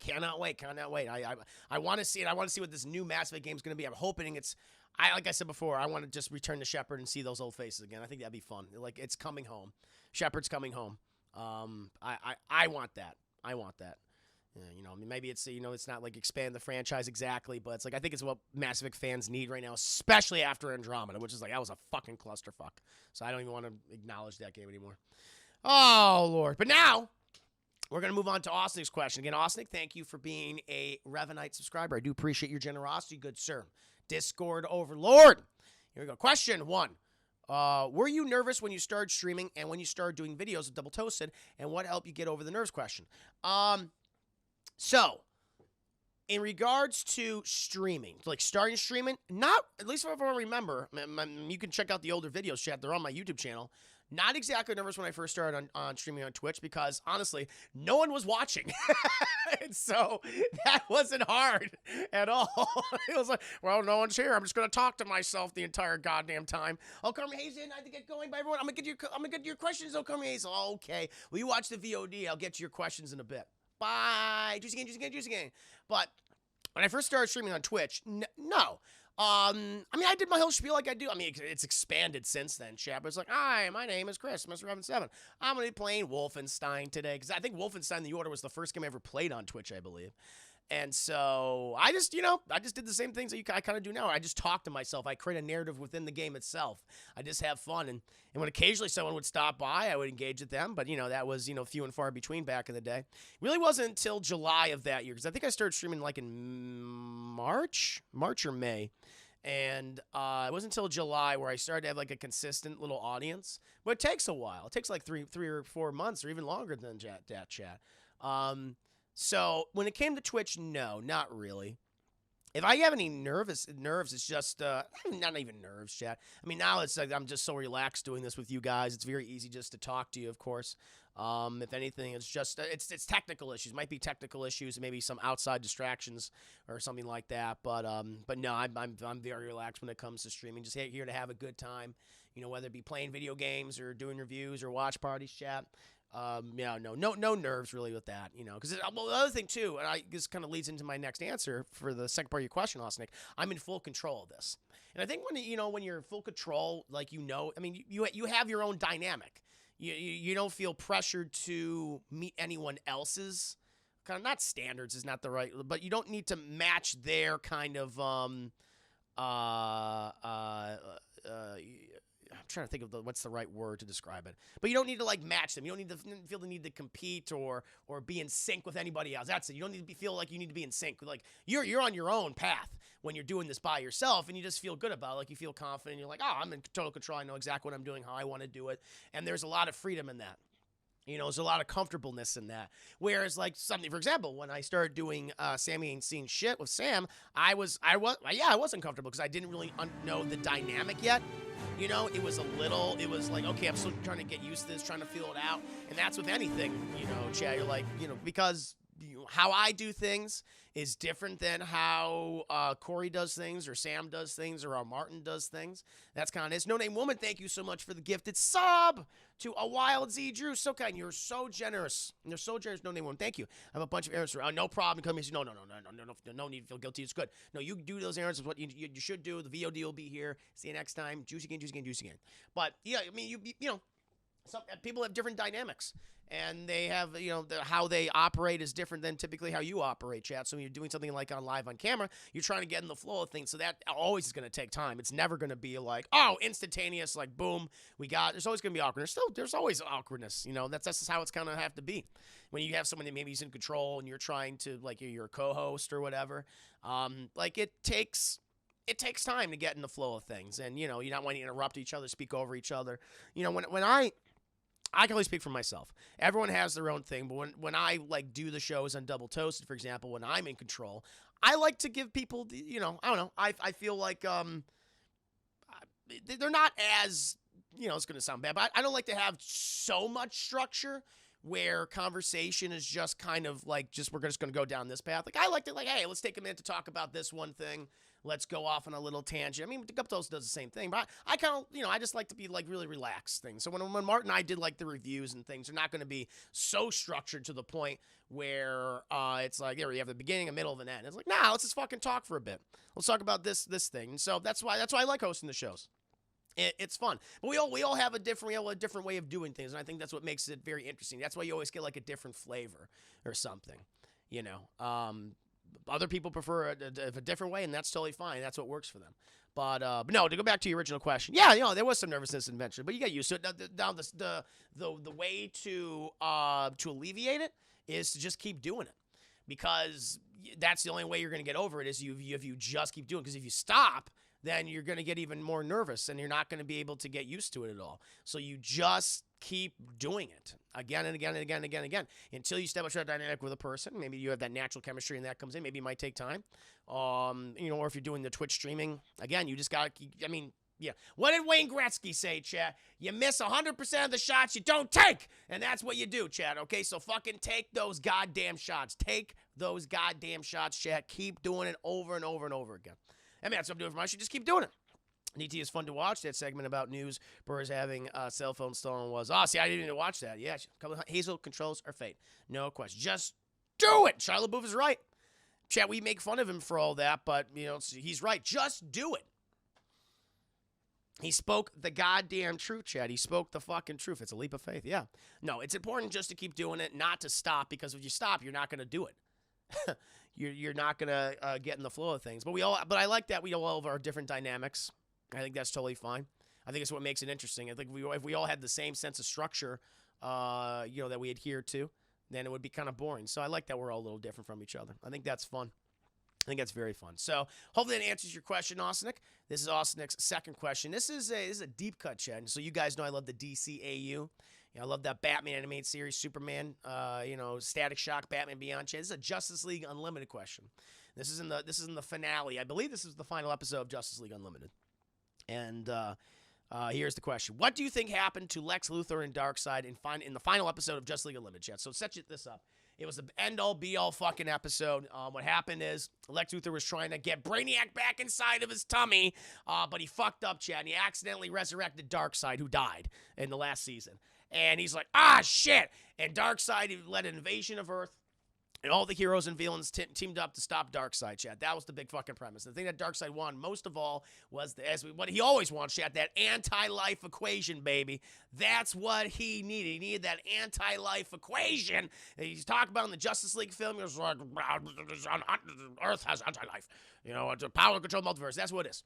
Cannot wait. I want to see it. I want to see what this new Mass Effect game is going to be. I'm hoping like I said before, I want to just return to Shepard and see those old faces again. I think that'd be fun. Like, it's coming home. Shepard's coming home. I want that. Yeah, you know, I mean, maybe it's, you know, it's not like expand the franchise exactly, but it's like, I think it's what Mass Effect fans need right now, especially after Andromeda, which is like, that was a fucking clusterfuck. So I don't even want to acknowledge that game anymore. Oh, Lord. But now, we're going to move on to Austinic's question. Again, Austinic, thank you for being a Revenite subscriber. I do appreciate your generosity, good sir. Discord Overlord. Here we go. Question 1. Were you nervous when you started streaming and when you started doing videos of Double Toasted, and what helped you get over the nerves question? So, in regards to streaming, like starting streaming, not, at least if I remember, you can check out the older videos, chat. They're on my YouTube channel. Not exactly nervous when I first started on streaming on Twitch because, honestly, no one was watching. And so that wasn't hard at all. It was like, well, no one's here. I'm just going to talk to myself the entire goddamn time. Oh, Carmen Hazel, I have to get going by everyone. I'm going to get your questions, oh, Carmen Hazel. Oh, okay. Well, you watch the VOD. I'll get to your questions in a bit. Bye. Juicy gang. But when I first started streaming on Twitch, no. I mean, I did my whole spiel like I do. I mean, it's expanded since then, chat. But it's like, hi, my name is Chris, Mr. 7. I'm going to be playing Wolfenstein today. Because I think Wolfenstein The Order was the first game I ever played on Twitch, I believe. And so I just, I just did the same things that I kind of do now. I just talk to myself. I create a narrative within the game itself. I just have fun. And when occasionally someone would stop by, I would engage with them. But, that was, few and far between back in the day. It really wasn't until July of that year. Because I think I started streaming like in March or May. And it wasn't until July where I started to have like a consistent little audience. But it takes a while. It takes like three or 4 months or even longer than that, chat. So when it came to Twitch, no, not really. If I have any nerves, it's just, not even nerves, chat. I mean, now it's like I'm just so relaxed doing this with you guys. It's very easy just to talk to you, of course. If anything, it's just, it's technical issues. Might be technical issues, maybe some outside distractions or something like that. But no, I'm very relaxed when it comes to streaming. Just here to have a good time, whether it be playing video games or doing reviews or watch parties, chat. Yeah, no nerves really with that, because the other thing too, and this kind of leads into my next answer for the second part of your question, Osnick. I'm in full control of this, and I think when you're in full control, like I mean, you have your own dynamic. You don't feel pressured to meet anyone else's kind of, not standards is not the right, but you don't need to match their kind of I'm trying to think of what's the right word to describe it. But you don't need to like match them. You don't need to feel the need to compete or be in sync with anybody else. That's it. You don't need to feel like you need to be in sync. Like you're on your own path when you're doing this by yourself, and you just feel good about it. Like you feel confident. You're like, oh, I'm in total control. I know exactly what I'm doing, how I want to do it, and there's a lot of freedom in that. There's a lot of comfortableness in that. Whereas, like, something, for example, when I started doing Sammy Ain't Seen Shit with Sam, I was uncomfortable because I didn't really know the dynamic yet. It was like, okay, I'm still trying to get used to this, trying to feel it out. And that's with anything, Chad, you're like, because how I do things is different than how Corey does things or Sam does things or Martin does things. That's kind of it. No Name Woman, thank you so much for the gifted sub to A Wild Z Drew. So kind. You're so generous. You're so generous, No Name Woman. Thank you. I have a bunch of errands for no problem. Come here. No need to feel guilty. It's good. No, you do those errands. It's what you should do. The VOD will be here. See you next time. Juicy again. But yeah, I mean, some people have different dynamics. And they have, how they operate is different than typically how you operate, chat. So when you're doing something like live on camera, you're trying to get in the flow of things. So that always is going to take time. It's never going to be like, oh, instantaneous, like, boom, there's always going to be awkwardness. There's always awkwardness. That's just how it's kind of have to be. When you have someone that maybe is in control and you're trying to, like, you're a co-host or whatever, like, it takes time to get in the flow of things. And, you're not wanting to interrupt each other, speak over each other. When I can only speak for myself. Everyone has their own thing, but when I like do the shows on Double Toasted, for example, when I'm in control, I like to give people, I don't know. I feel like they're not as, it's going to sound bad, but I don't like to have so much structure where conversation is just kind of like we're just going to go down this path. Like I like to hey, let's take a minute to talk about this one thing. Let's go off on a little tangent. I mean, Guptos does the same thing, but I kind of, I just like to be like really relaxed things. So when Martin and I did like the reviews and things, they're not going to be so structured to the point where it's like, you have the beginning, a middle, and an end. It's like, nah, let's just fucking talk for a bit. Let's talk about this thing. And so that's why I like hosting the shows. It's fun, but we all have a different way of doing things, and I think that's what makes it very interesting. That's why you always get like a different flavor or something, Other people prefer a different way, and that's totally fine. That's what works for them. But no, to go back to your original question, yeah, there was some nervousness eventually, but you get used to it. Now the way to alleviate it is to just keep doing it, because that's the only way you're going to get over it is if you just keep doing it. Because if you stop, then you're going to get even more nervous, and you're not going to be able to get used to it at all. So you just keep doing it again and again and again and again and again until you establish that dynamic with a person. Maybe you have that natural chemistry and that comes in. Maybe it might take time. Or if you're doing the Twitch streaming, again, you just got to, yeah. What did Wayne Gretzky say, Chad? You miss 100% of the shots you don't take. And that's what you do, Chad. Okay, so fucking take those goddamn shots. Take those goddamn shots, Chad. Keep doing it over and over and over again. That's what I'm doing for my shit. Just keep doing it. DT is fun to watch. That segment about news Burrs having cell phone stolen was. I didn't even watch that. Yeah, Hazel controls her fate. No question. Just do it. Shia LaBeouf is right. Chad, we make fun of him for all that, but, he's right. Just do it. He spoke the goddamn truth, Chad. He spoke the fucking truth. It's a leap of faith. Yeah. No, it's important just to keep doing it, not to stop, because if you stop, you're not going to do it. you're not going to get in the flow of things. But I like that we all have our different dynamics. I think that's totally fine. I think it's what makes it interesting. I think if we all had the same sense of structure, that we adhere to, then it would be kind of boring. So I like that we're all a little different from each other. I think that's fun. I think that's very fun. So hopefully that answers your question, Austin. This is Austin's second question. This is a deep cut, Chad. So you guys know I love the DCAU. I love that Batman animated series, Superman, Static Shock, Batman Beyond. Chad. This is a Justice League Unlimited question. This is in the finale. I believe this is the final episode of Justice League Unlimited. And here's the question. What do you think happened to Lex Luthor and Darkseid in the final episode of Justice League Unlimited, Chad? So set this up. It was the end-all, be-all fucking episode. What happened is Lex Luthor was trying to get Brainiac back inside of his tummy, but he fucked up, Chad, and he accidentally resurrected Darkseid, who died in the last season. And he's like, shit! And Darkseid led an invasion of Earth. And all the heroes and villains teamed up to stop Darkseid, Chad. That was the big fucking premise. The thing that Darkseid wanted most of all was, what he always wants, Chad, that anti-life equation, baby. That's what he needed. He needed that anti-life equation. And he's talking about in the Justice League film. He was like, Earth has anti-life. It's a power control multiverse. That's what it is.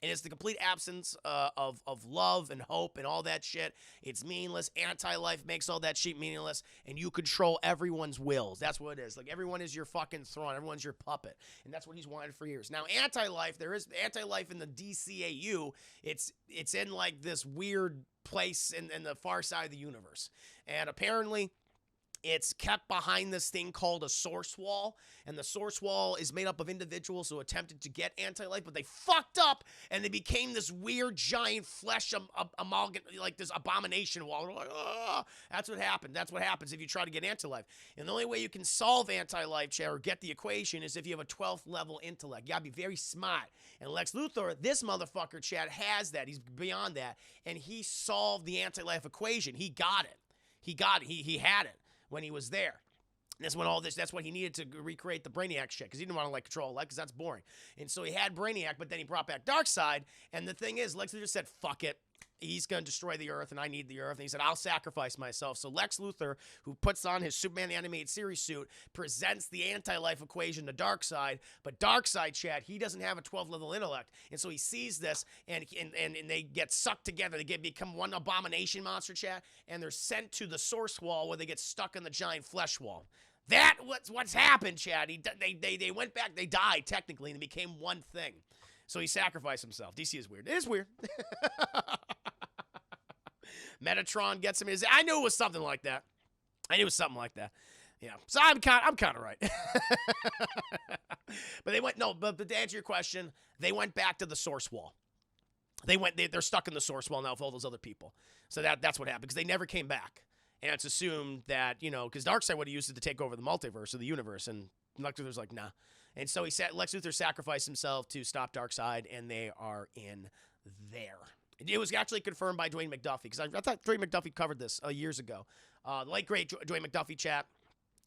And it's the complete absence of love and hope and all that shit. It's meaningless. Anti-life makes all that shit meaningless. And you control everyone's wills. That's what it is. Like, everyone is your fucking throne. Everyone's your puppet. And that's what he's wanted for years. Now, anti-life, there is anti-life in the DCAU. It's in, like, this weird place in the far side of the universe. And apparently, it's kept behind this thing called a source wall, and the source wall is made up of individuals who attempted to get anti-life, but they fucked up, and they became this weird giant flesh amalgam, like this abomination wall. They're like, that's what happened. That's what happens if you try to get anti-life. And the only way you can solve anti-life, Chad, or get the equation is if you have a 12th level intellect. You gotta be very smart. And Lex Luthor, this motherfucker, Chad, has that. He's beyond that, and he solved the anti-life equation. He got it. He had it when he was there. That's what he needed to recreate the Brainiac shit, because he didn't want to control life, because that's boring. And so he had Brainiac, but then he brought back Darkseid, and the thing is, Lex Luthor said, fuck it. He's going to destroy the Earth, and I need the Earth. And he said, I'll sacrifice myself. So Lex Luthor, who puts on his Superman the Animated Series suit, presents the anti-life equation to Darkseid. But Darkseid, Chad, he doesn't have a 12-level intellect. And so he sees this, and they get sucked together. They become one abomination monster, Chad, and they're sent to the source wall where they get stuck in the giant flesh wall. What's happened, Chad. They went back. They died, technically, and they became one thing. So he sacrificed himself. DC is weird. It is weird. Metatron gets him. I knew it was something like that. Yeah. So I'm kind of right. But to answer your question, they went back to the source wall. They're stuck in the source wall now with all those other people. So that's what happened, because they never came back. And it's assumed that, because Darkseid would have used it to take over the multiverse or the universe, and Lex Luthor's like, nah. And so Lex Luthor sacrificed himself to stop Darkseid, and they are in there. It was actually confirmed by Dwayne McDuffie, because I thought Dwayne McDuffie covered this years ago. The late, great Dwayne McDuffie, chat.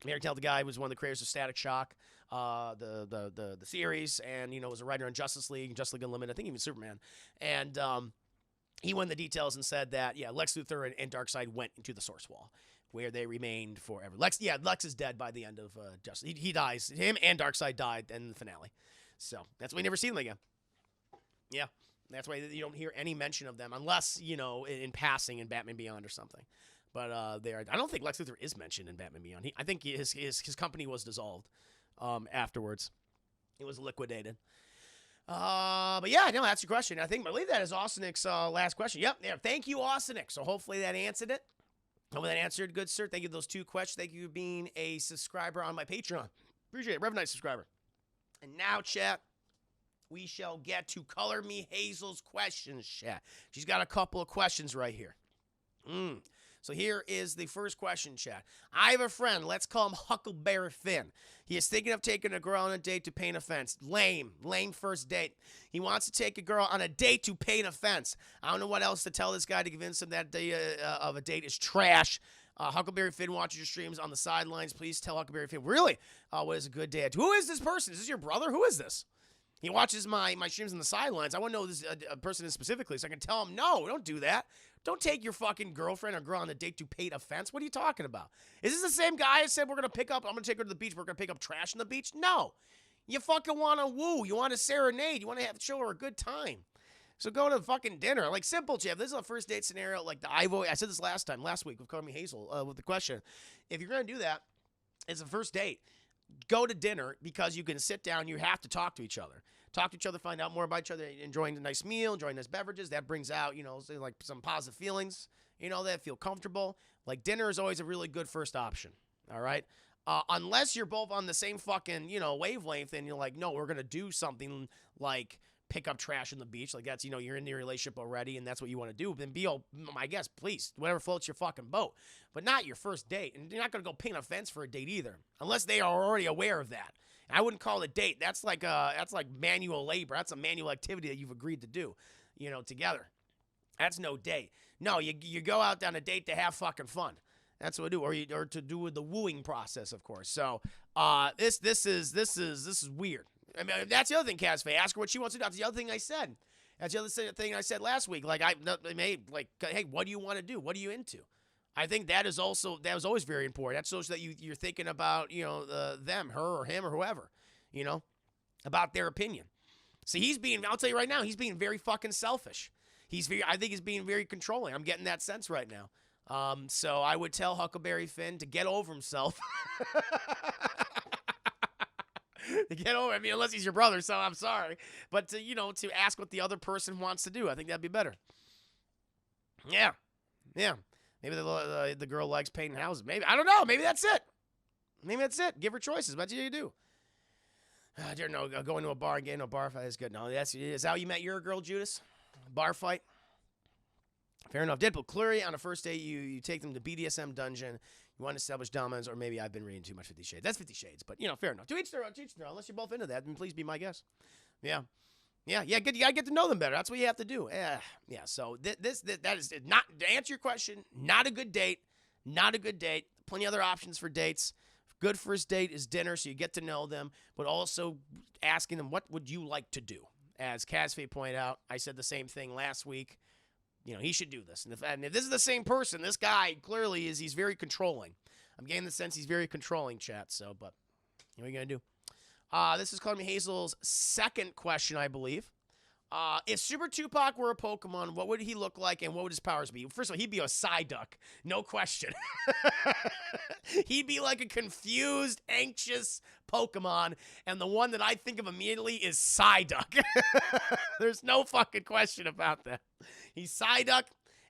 Mary Tell the guy was one of the creators of Static Shock, the series, and, was a writer on Justice League Unlimited, I think even Superman. And he went into the details and said that, Lex Luthor and Darkseid went into the source wall, where they remained forever. Lex is dead by the end of Justice. He dies. Him and Darkseid died in the finale. So that's why we never see them again. Yeah. That's why you don't hear any mention of them, unless, in passing in Batman Beyond or something. But I don't think Lex Luthor is mentioned in Batman Beyond. I think his company was dissolved afterwards. It was liquidated. But yeah, no, that's your question. I believe that is Austinix last question. Yep, yeah. Thank you, Austinix. So hopefully that answered it. Hope that answered, good sir. Thank you for those 2 questions. Thank you for being a subscriber on my Patreon. Appreciate it. Revenue subscriber. And now, chat, we shall get to Color Me Hazel's questions, chat. She's got a couple of questions right here. So here is the first question, chat. I have a friend. Let's call him Huckleberry Finn. He is thinking of taking a girl on a date to paint a fence. Lame. Lame first date. He wants to take a girl on a date to paint a fence. I don't know what else to tell this guy to convince him that day of a date is trash. Huckleberry Finn watches your streams on the sidelines. Please tell Huckleberry Finn, really, what is a good date? Who is this person? Is this your brother? Who is this? He watches my streams on the sidelines. I want to know this a person is specifically so I can tell him, no, don't do that. Don't take your fucking girlfriend or girl on a date to paint a fence. What are you talking about? Is this the same guy I said we're going to pick up? I'm going to take her to the beach. We're going to pick up trash on the beach? No. You fucking want to woo. You want to serenade. You want to show her a good time. So go to fucking dinner. Like, simple, Jeff. This is a first date scenario. Like, I said this last week with Call Me Hazel with the question. If you're going to do that, it's a first date. Go to dinner because you can sit down. You have to talk to each other. Talk to each other, find out more about each other, enjoying a nice meal, enjoying nice beverages. That brings out, say, like some positive feelings, that feel comfortable. Like, dinner is always a really good first option, all right? Unless you're both on the same fucking, wavelength and you're like, no, we're going to do something like pick up trash on the beach. Like, that's, you're in the relationship already and that's what you want to do. Then my guess, please, whatever floats your fucking boat. But not your first date. And you're not going to go paint a fence for a date either, unless they are already aware of that. I wouldn't call it a date. That's like manual labor. That's a manual activity that you've agreed to do, together. That's no date. No, you go out on a date to have fucking fun. That's what we do, or to do with the wooing process, of course. So this is weird. I mean, that's the other thing, Casfe. Ask her what she wants to do. That's the other thing I said. That's the other thing I said last week. Like, hey, what do you want to do? What are you into? I think that was always very important. That's so that you're thinking about, them, her or him or whoever, about their opinion. See, I'll tell you right now, he's being very fucking selfish. I think he's being very controlling. I'm getting that sense right now. So I would tell Huckleberry Finn to get over himself. To get over, unless he's your brother, so I'm sorry. But to ask what the other person wants to do, I think that'd be better. Yeah. Maybe the girl likes painting houses. Maybe. I don't know. Maybe that's it. Give her choices. That's what you do. I don't know. Going to a bar and getting a bar fight is good. No, is that how you met your girl, Judas? Bar fight? Fair enough. Deadpool, clearly on a first date, you take them to BDSM dungeon. You want to establish dominance, or maybe I've been reading too much 50 Shades. That's 50 Shades, but, fair enough. To each their own. Unless you're both into that, then please be my guest. Yeah. Good. You gotta get to know them better. That's what you have to do. Yeah. So that is not, to answer your question, not a good date. Not a good date. Plenty other options for dates. Good first date is dinner, so you get to know them, but also asking them, what would you like to do? As Casfe pointed out, I said the same thing last week. He should do this. And if this is the same person, this guy clearly he's very controlling. I'm getting the sense he's very controlling, chat. So, but what are you going to do? This is Call Me Hazel's second question, I believe. If Super Tupac were a Pokemon, what would he look like and what would his powers be? First of all, he'd be a Psyduck. No question. He'd be like a confused, anxious Pokemon, and the one that I think of immediately is Psyduck. There's no fucking question about that. He's Psyduck,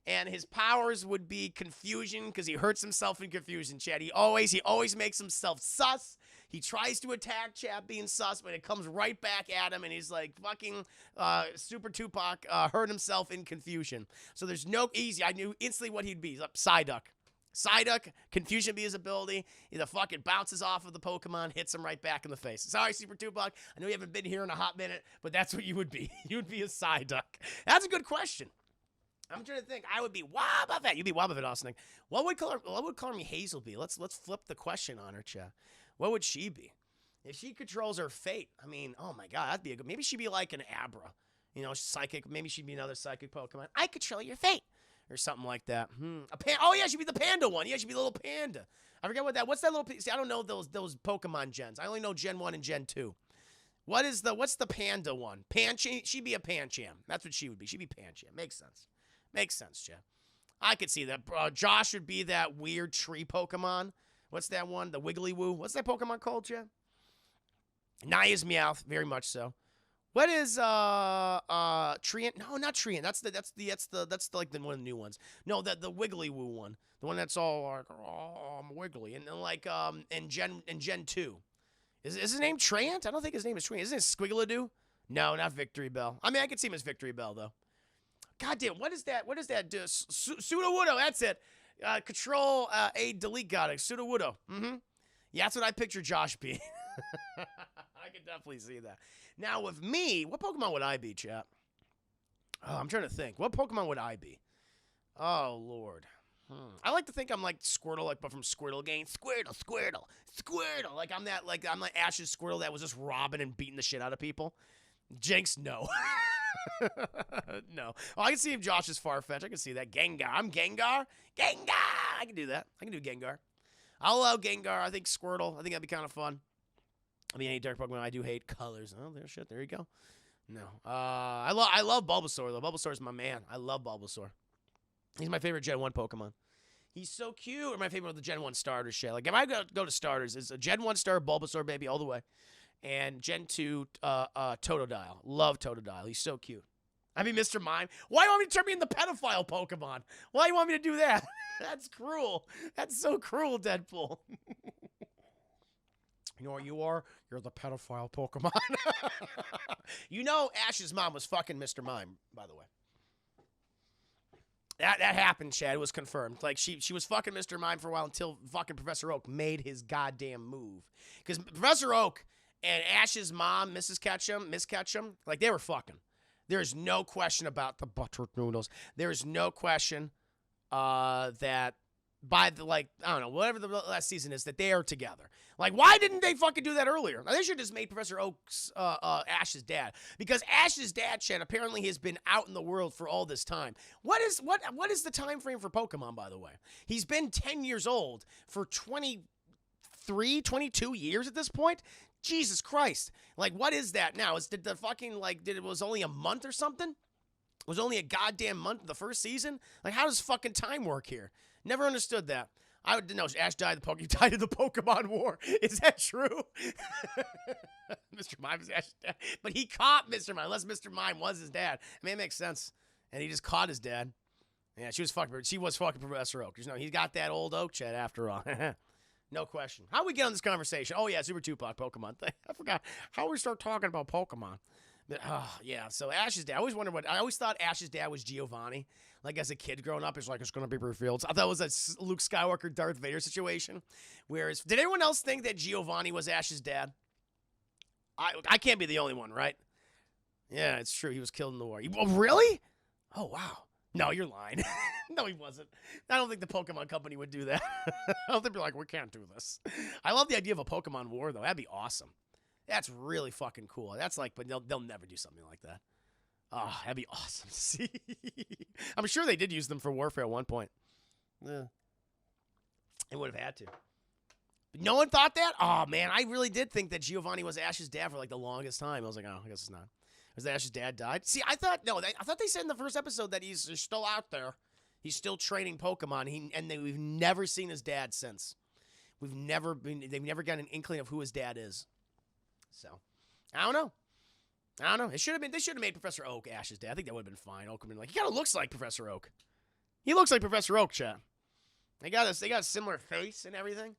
and his powers would be confusion because he hurts himself in confusion, Chad. He always makes himself sus. He tries to attack Chad being sus, but it comes right back at him, and he's like, fucking Super Tupac hurt himself in confusion. So there's no easy. I knew instantly what he'd be. He's Psyduck. Psyduck, confusion be his ability. He fucking bounces off of the Pokemon, hits him right back in the face. Sorry, Super Tupac. I know you haven't been here in a hot minute, but that's what you would be. You would be a Psyduck. That's a good question. I'm trying to think. I would be Wobbuffet. You'd be Wobbuffet, Austin. What would Call Me Hazel be? Let's flip the question on her, Chad. What would she be? If she controls her fate, oh my God, that'd be a good. Maybe she'd be like an Abra, psychic. Maybe she'd be another psychic Pokemon. I control your fate, or something like that. Oh yeah, she'd be the panda one. Yeah, she'd be the little panda. I forget what that. What's that little? See, I don't know those Pokemon gens. I only know Gen 1 and Gen 2. What's the panda one? She'd be a Pancham. That's what she would be. She'd be Pancham. Makes sense, Jeff. I could see that. Josh would be that weird tree Pokemon. What's that one? The Wiggly Woo. What's that Pokemon called, Jeff? Naya's Meowth, very much so. What is Treant? No, not Treant. That's like one of the new ones. No, the Wiggly Woo one. The one that's all like, oh, I'm wiggly. And then like in Gen 2. Is his name Treant? I don't think his name is Treant. Isn't it Squiggaladoo? No, not Victory Bell. I mean, I could see him as Victory Bell though. God damn, what is that? What is that? Sudowoodo, that's it. Control A delete got it. Sudowoodo. Yeah, that's what I picture Josh being. I can definitely see that. Now with me, what Pokemon would I be, chat? Oh, I'm trying to think. What Pokemon would I be? Oh Lord. I like to think I'm like Squirtle, like but from Squirtle game. Squirtle. Like I'm like Ash's Squirtle that was just robbing and beating the shit out of people. Jinx, no. No. Oh, I can see him Josh is Farfetch. I can see that. Gengar. I'm Gengar. I can do that. I can do Gengar. I'll allow Gengar. I think Squirtle. I think that'd be kind of fun. I mean, any dark Pokemon I do hate colors. Oh, there's shit. There you go. No. I love Bulbasaur though. Bulbasaur's my man. I love Bulbasaur. He's my favorite Gen 1 Pokemon. He's so cute. Or my favorite of the Gen 1 starter shit. Like if I go to starters, it's a Gen 1 star Bulbasaur baby all the way. And Gen 2 Totodile. Love Totodile. He's so cute. I mean, Mr. Mime. Why do you want me to turn me into pedophile Pokemon? Why do you want me to do that? That's cruel. That's so cruel, Deadpool. You know what you are? You're the pedophile Pokemon. You know Ash's mom was fucking Mr. Mime, by the way. That happened, Chad. It was confirmed. Like, she was fucking Mr. Mime for a while until fucking Professor Oak made his goddamn move. Because Professor Oak and Ash's mom, Miss Ketchum, like, they were fucking. There's no question about the buttered noodles. There's no question that by the, like, I don't know, whatever the last season is, that they are together. Like, why didn't they fucking do that earlier? Now, they should have just made Professor Oak's Ash's dad. Because Ash's dad, Chad, apparently has been out in the world for all this time. What is the time frame for Pokemon, by the way? He's been 10 years old for 23, 22 years at this point? Jesus Christ. Like, what is that now? Did it was only a month or something? It was only a goddamn month of the first season? Like, how does fucking time work here? Never understood that. I would know Ash died in the Pokemon War. Is that true? Mr. Mime is Ash's dad. But he caught Mr. Mime, unless Mr. Mime was his dad. I mean, it makes sense. And he just caught his dad. Yeah, she was fucking Professor Oak. You know, he's got that old Oak Chet after all. No question. How we get on this conversation? Oh, yeah, Super Tupac Pokemon thing. I forgot how we start talking about Pokemon. But, yeah, so Ash's dad. I always thought Ash's dad was Giovanni. Like, as a kid growing up, it's going to be revealed. I thought it was a Luke Skywalker, Darth Vader situation. Whereas, did anyone else think that Giovanni was Ash's dad? I can't be the only one, right? Yeah, it's true. He was killed in the war. Oh, really? Oh, wow. No, you're lying. No, he wasn't. I don't think the Pokemon Company would do that. I don't think they're like, we can't do this. I love the idea of a Pokemon War, though. That'd be awesome. That's really fucking cool. That's like, but they'll never do something like that. Oh, that'd be awesome to see. I'm sure they did use them for warfare at one point. Yeah. They would have had to. But no one thought that? Oh, man, I really did think that Giovanni was Ash's dad for like the longest time. I was like, oh, I guess it's not. Was that Ash's dad died? See, I thought they said in the first episode that he's still out there. He's still training Pokemon. We've never seen his dad since. They've never gotten an inkling of who his dad is. So, I don't know. They should have made Professor Oak Ash's dad. I think that would have been fine. Oak would have been like, he kind of looks like Professor Oak. He looks like Professor Oak, chat. They got a similar face and everything.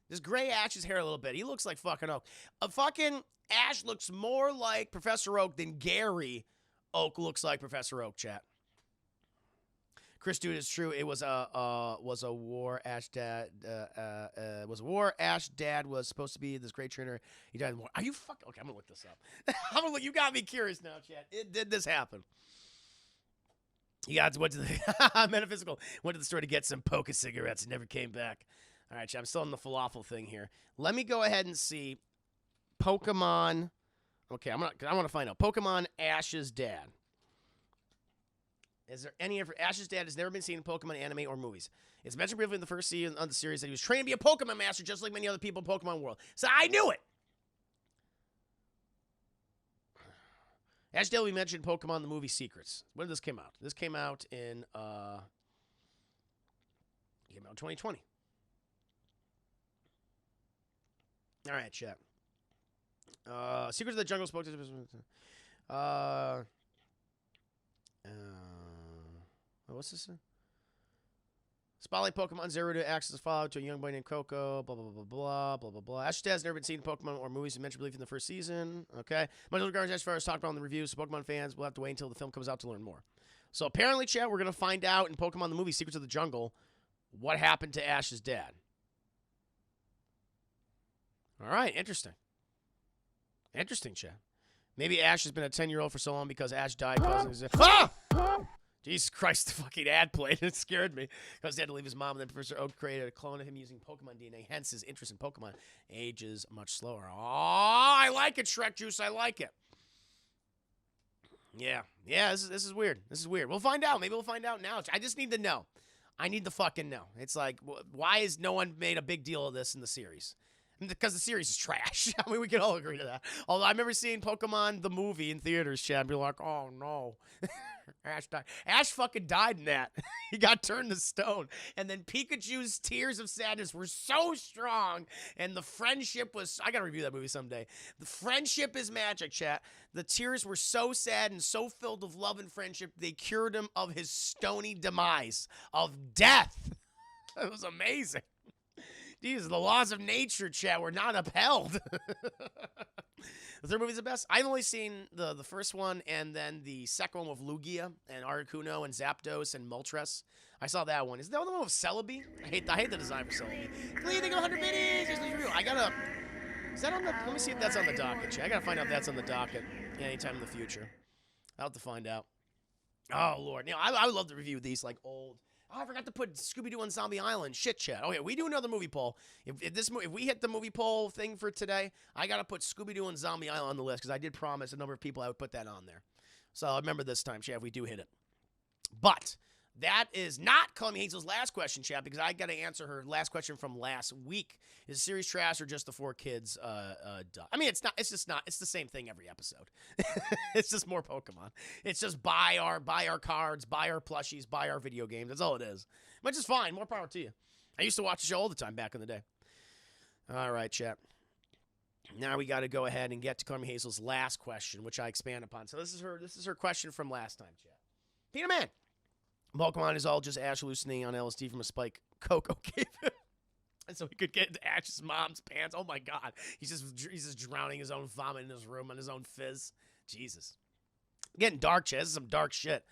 Just gray Ash's hair a little bit. He looks like fucking Oak. Fucking Ash looks more like Professor Oak than Gary Oak looks like Professor Oak, chat. Chris, dude, it's true. It was a war. Ash dad was a war. Ash dad was supposed to be this great trainer. He died in the war. Are you fucking okay? I'm gonna look this up. You got me curious now, chat. Did this happen? You guys went to the metaphysical. Went to the store to get some Poke cigarettes and never came back. All right, chat. I'm still on the falafel thing here. Let me go ahead and see Pokemon. Okay, I want to find out Pokemon Ash's dad. Is there any Ash's dad has never been seen in Pokemon anime or movies. It's mentioned briefly in the first season of the series that he was trained to be a Pokemon master just like many other people in Pokemon world. So I knew it. Ash's dad we mentioned Pokemon the movie Secrets. When did this come out? This came out in 2020. All right, chat. Secrets of the Jungle spoke to What's this? Spotlight Pokemon Zero to acts as a follow to a young boy named Coco. Blah, blah, blah, blah, blah, blah, blah. Ash has never been seen in Pokemon or movies and mentioned belief in the first season. Okay. Much regards as far as talked about in the reviews, so Pokemon fans will have to wait until the film comes out to learn more. So apparently, chat, we're going to find out in Pokemon the movie Secrets of the Jungle what happened to Ash's dad. All right. Interesting. Interesting, chat. Maybe Ash has been a 10-year-old for so long because Ash died causing his... Ah! Jesus Christ, the fucking ad played. It scared me. Because he had to leave his mom, and then Professor Oak created a clone of him using Pokemon DNA. Hence, his interest in Pokemon ages much slower. Oh, I like it, Shrek Juice. I like it. Yeah. Yeah, this is weird. This is weird. We'll find out. Maybe we'll find out now. I just need to know. I need to fucking know. It's like, why has no one made a big deal of this in the series? Because the series is trash. I mean, we can all agree to that. Although I remember seeing Pokemon the movie in theaters, Chad, and be like, oh, no. Ash died. Ash fucking died in that. He got turned to stone. And then Pikachu's tears of sadness were so strong. And the friendship was... I got to review that movie someday. The friendship is magic, chat. The tears were so sad and so filled with love and friendship, they cured him of his stony demise, of death. It was amazing. These the laws of nature, chat, were not upheld. The third movie's the best. I've only seen the first one and then the second one with Lugia and Articuno and Zapdos and Moltres. I saw that one. Is that the one with Celebi? I hate the design for Celebi. Bleeding 100 biddies. I gotta... Is that on the... Let me see if that's on the docket, chat. I gotta find out if that's on the docket anytime in the future. I'll have to find out. Oh, Lord. You know, I would love to review these, like, old... Oh, I forgot to put Scooby-Doo on Zombie Island. Shit, chat. Okay, we do another movie poll. If we hit the movie poll thing for today, I got to put Scooby-Doo and Zombie Island on the list because I did promise a number of people I would put that on there. So remember this time, chat, if we do hit it. But that is not Colleen Hazel's last question, chat, because I got to answer her last question from last week. Is the series trash or just the 4 kids done? I mean, it's not. It's just not. It's the same thing every episode. It's just more Pokemon. It's just buy our cards, buy our plushies, buy our video games. That's all it is. Which is fine. More power to you. I used to watch the show all the time back in the day. All right, chat. Now we got to go ahead and get to Carmen Hazel's last question, which I expand upon. So this is her question from last time, chat. Peanut Man. Pokemon is all just Ash hallucinating on LSD from a spike Coco gave him. And so he could get into Ash's mom's pants. Oh, my God. He's just drowning his own vomit in his room on his own fizz. Jesus. Getting dark, chat. This is some dark shit.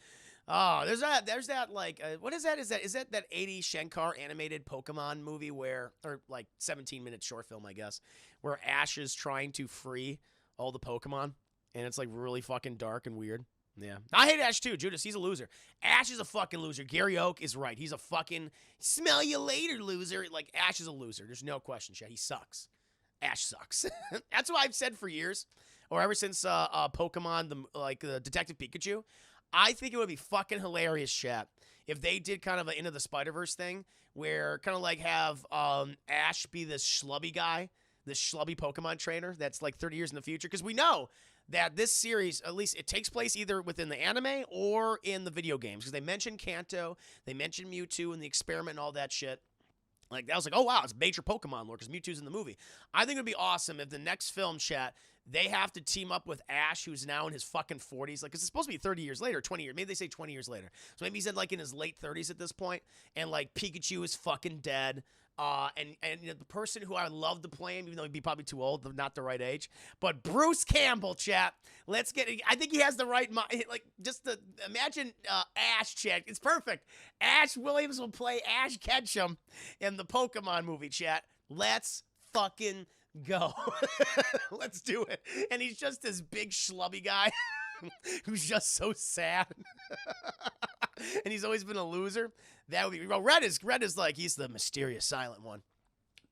Oh, there's that, like, what is that? Is that 80 Shankar animated Pokemon movie or like 17-minute short film, I guess, where Ash is trying to free all the Pokemon, and it's, like, really fucking dark and weird. Yeah. I hate Ash too, Judas. He's a loser. Ash is a fucking loser. Gary Oak is right. He's a fucking smell you later loser. Like, Ash is a loser. There's no question, chat. He sucks. Ash sucks. That's what I've said for years, or ever since Pokemon, the Detective Pikachu. I think it would be fucking hilarious, chat, if they did kind of an Into the Spider-Verse thing where kind of like have Ash be this schlubby guy, this schlubby Pokemon trainer that's like 30 years in the future, because we know that this series, at least it takes place either within the anime or in the video games. Because they mentioned Kanto, they mentioned Mewtwo and the experiment and all that shit. Like, that was like, oh, wow, it's major Pokemon lore because Mewtwo's in the movie. I think it would be awesome if the next film, chat, they have to team up with Ash, who's now in his fucking 40s. Like, because it's supposed to be 30 years later, 20 years. Maybe they say 20 years later. So maybe he's in, like, in his late 30s at this point, and, like, Pikachu is fucking dead. And you know, the person who I would love to play him, even though he'd be probably too old, not the right age, but Bruce Campbell, chat. Let's get it. I think he has the right mind. Like, just the imagine Ash, chat. It's perfect. Ash Williams will play Ash Ketchum in the Pokemon movie, chat. Let's fucking go. Let's do it. And he's just this big schlubby guy who's just so sad. And he's always been a loser. That would be well. Red is like he's the mysterious silent one.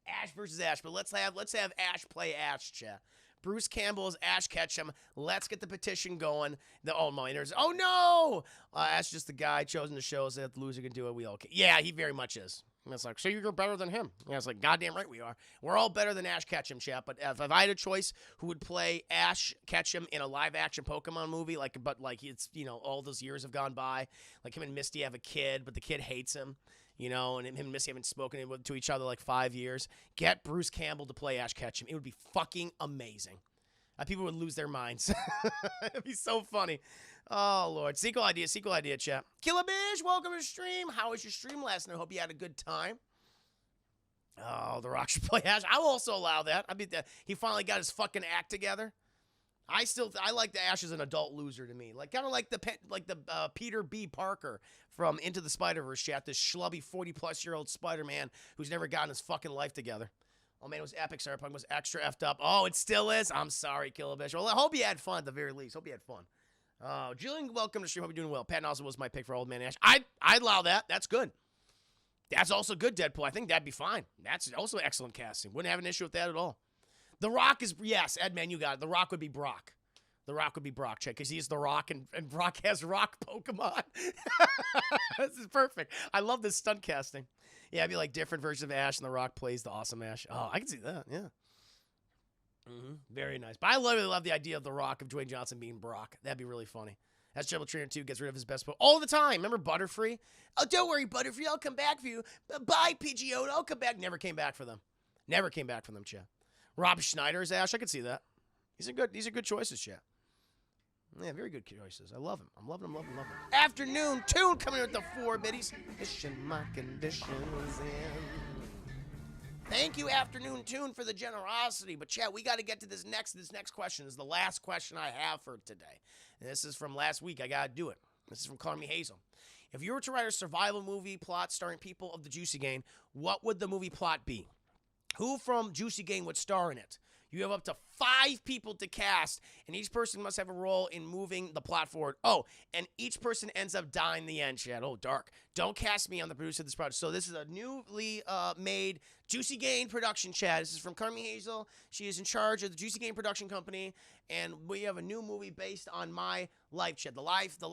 Ash versus Ash, but let's have Ash play Ash, chat. Bruce Campbell is Ash Ketchum. Let's get the petition going. Oh no! Ash just the guy chosen to show us that the loser can do it. We all can. Yeah, he very much is. And it's like, so you're better than him. Yeah, it's like, goddamn right we are. We're all better than Ash Ketchum, chat. But if I had a choice who would play Ash Ketchum in a live-action Pokemon movie, but it's, you know, all those years have gone by. Like, him and Misty have a kid, but the kid hates him, you know, and him and Misty haven't spoken to each other like 5 years. Get Bruce Campbell to play Ash Ketchum. It would be fucking amazing. People would lose their minds. It'd be so funny. Oh, Lord. Sequel idea, chat. Killabish, welcome to the stream. How was your stream last night? I hope you had a good time. Oh, The Rock should play Ash. I will also allow that. I mean, he finally got his fucking act together. I like the Ash as an adult loser to me. Like, kind of like the Peter B. Parker from Into the Spider-Verse chat. This schlubby 40-plus-year-old Spider-Man who's never gotten his fucking life together. Oh, man, it was epic. Cyberpunk was extra effed up. Oh, it still is? I'm sorry, Killabish. Well, I hope you had fun at the very least. Hope you had fun. Julian, welcome to the stream. Hope you're doing well. Patton also was my pick for Old Man Ash. I'd allow that. That's good. That's also good, Deadpool. I think that'd be fine. That's also excellent casting. Wouldn't have an issue with that at all. The Rock is, yes, Edman, you got it. The Rock would be Brock. The Rock would be Brock, check, because he's The Rock, and Brock has Rock Pokemon. This is perfect. I love this stunt casting. Yeah, it'd be like different versions of Ash, and The Rock plays the awesome Ash. Oh, I can see that, yeah. Very nice. But I really love the idea of The Rock, of Dwayne Johnson being Brock. That'd be really funny. As Triple Trainer 2 gets rid of his best Pokemon all the time. Remember Butterfree? Oh, don't worry, Butterfree. I'll come back for you. Bye, Pidgeotto. I'll come back. Never came back for them. Never came back for them, chat. Rob Schneider is Ash. I could see that. These are good choices, chat. Yeah, very good choices. I love him. I'm loving him. Afternoon Tune coming in with the 4 biddies. Condition my conditions in. Thank you, Afternoon Tune, for the generosity. But chat, we got to get to this next question. This is the last question I have for today. And this is from last week. I got to do it. This is from Carmi Hazel. If you were to write a survival movie plot starring people of the Juicy Gang, what would the movie plot be? Who from Juicy Gang would star in it? You have up to 5 people to cast, and each person must have a role in moving the plot forward. Oh, and each person ends up dying in the end, chat. Oh, dark. Don't cast me. I'm the producer of this project. So this is a newly made Juicy Gang production, chat. This is from Carmi Hazel. She is in charge of the Juicy Gang production company, and we have a new movie based on my life, chat. The life of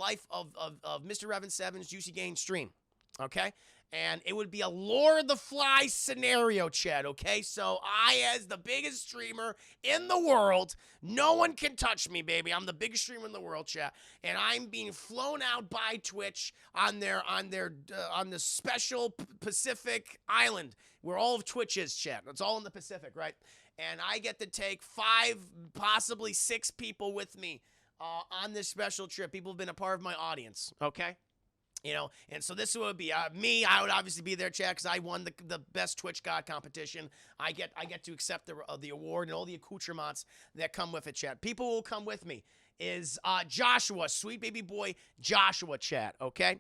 Mr. Revan 7's Juicy Gang stream. Okay? And it would be a Lord of the Flies scenario, chat, okay? So I, as the biggest streamer in the world, no one can touch me, baby. I'm the biggest streamer in the world, chat. And I'm being flown out by Twitch on the special Pacific island where all of Twitch is, chat. It's all in the Pacific, right? And I get to take 5, possibly 6 people with me on this special trip. People have been a part of my audience, okay? You know, and so this would be me. I would obviously be there, chat, because I won the best Twitch God competition. I get to accept the award and all the accoutrements that come with it, chat. People who will come with me is Joshua, sweet baby boy Joshua, chat. Okay.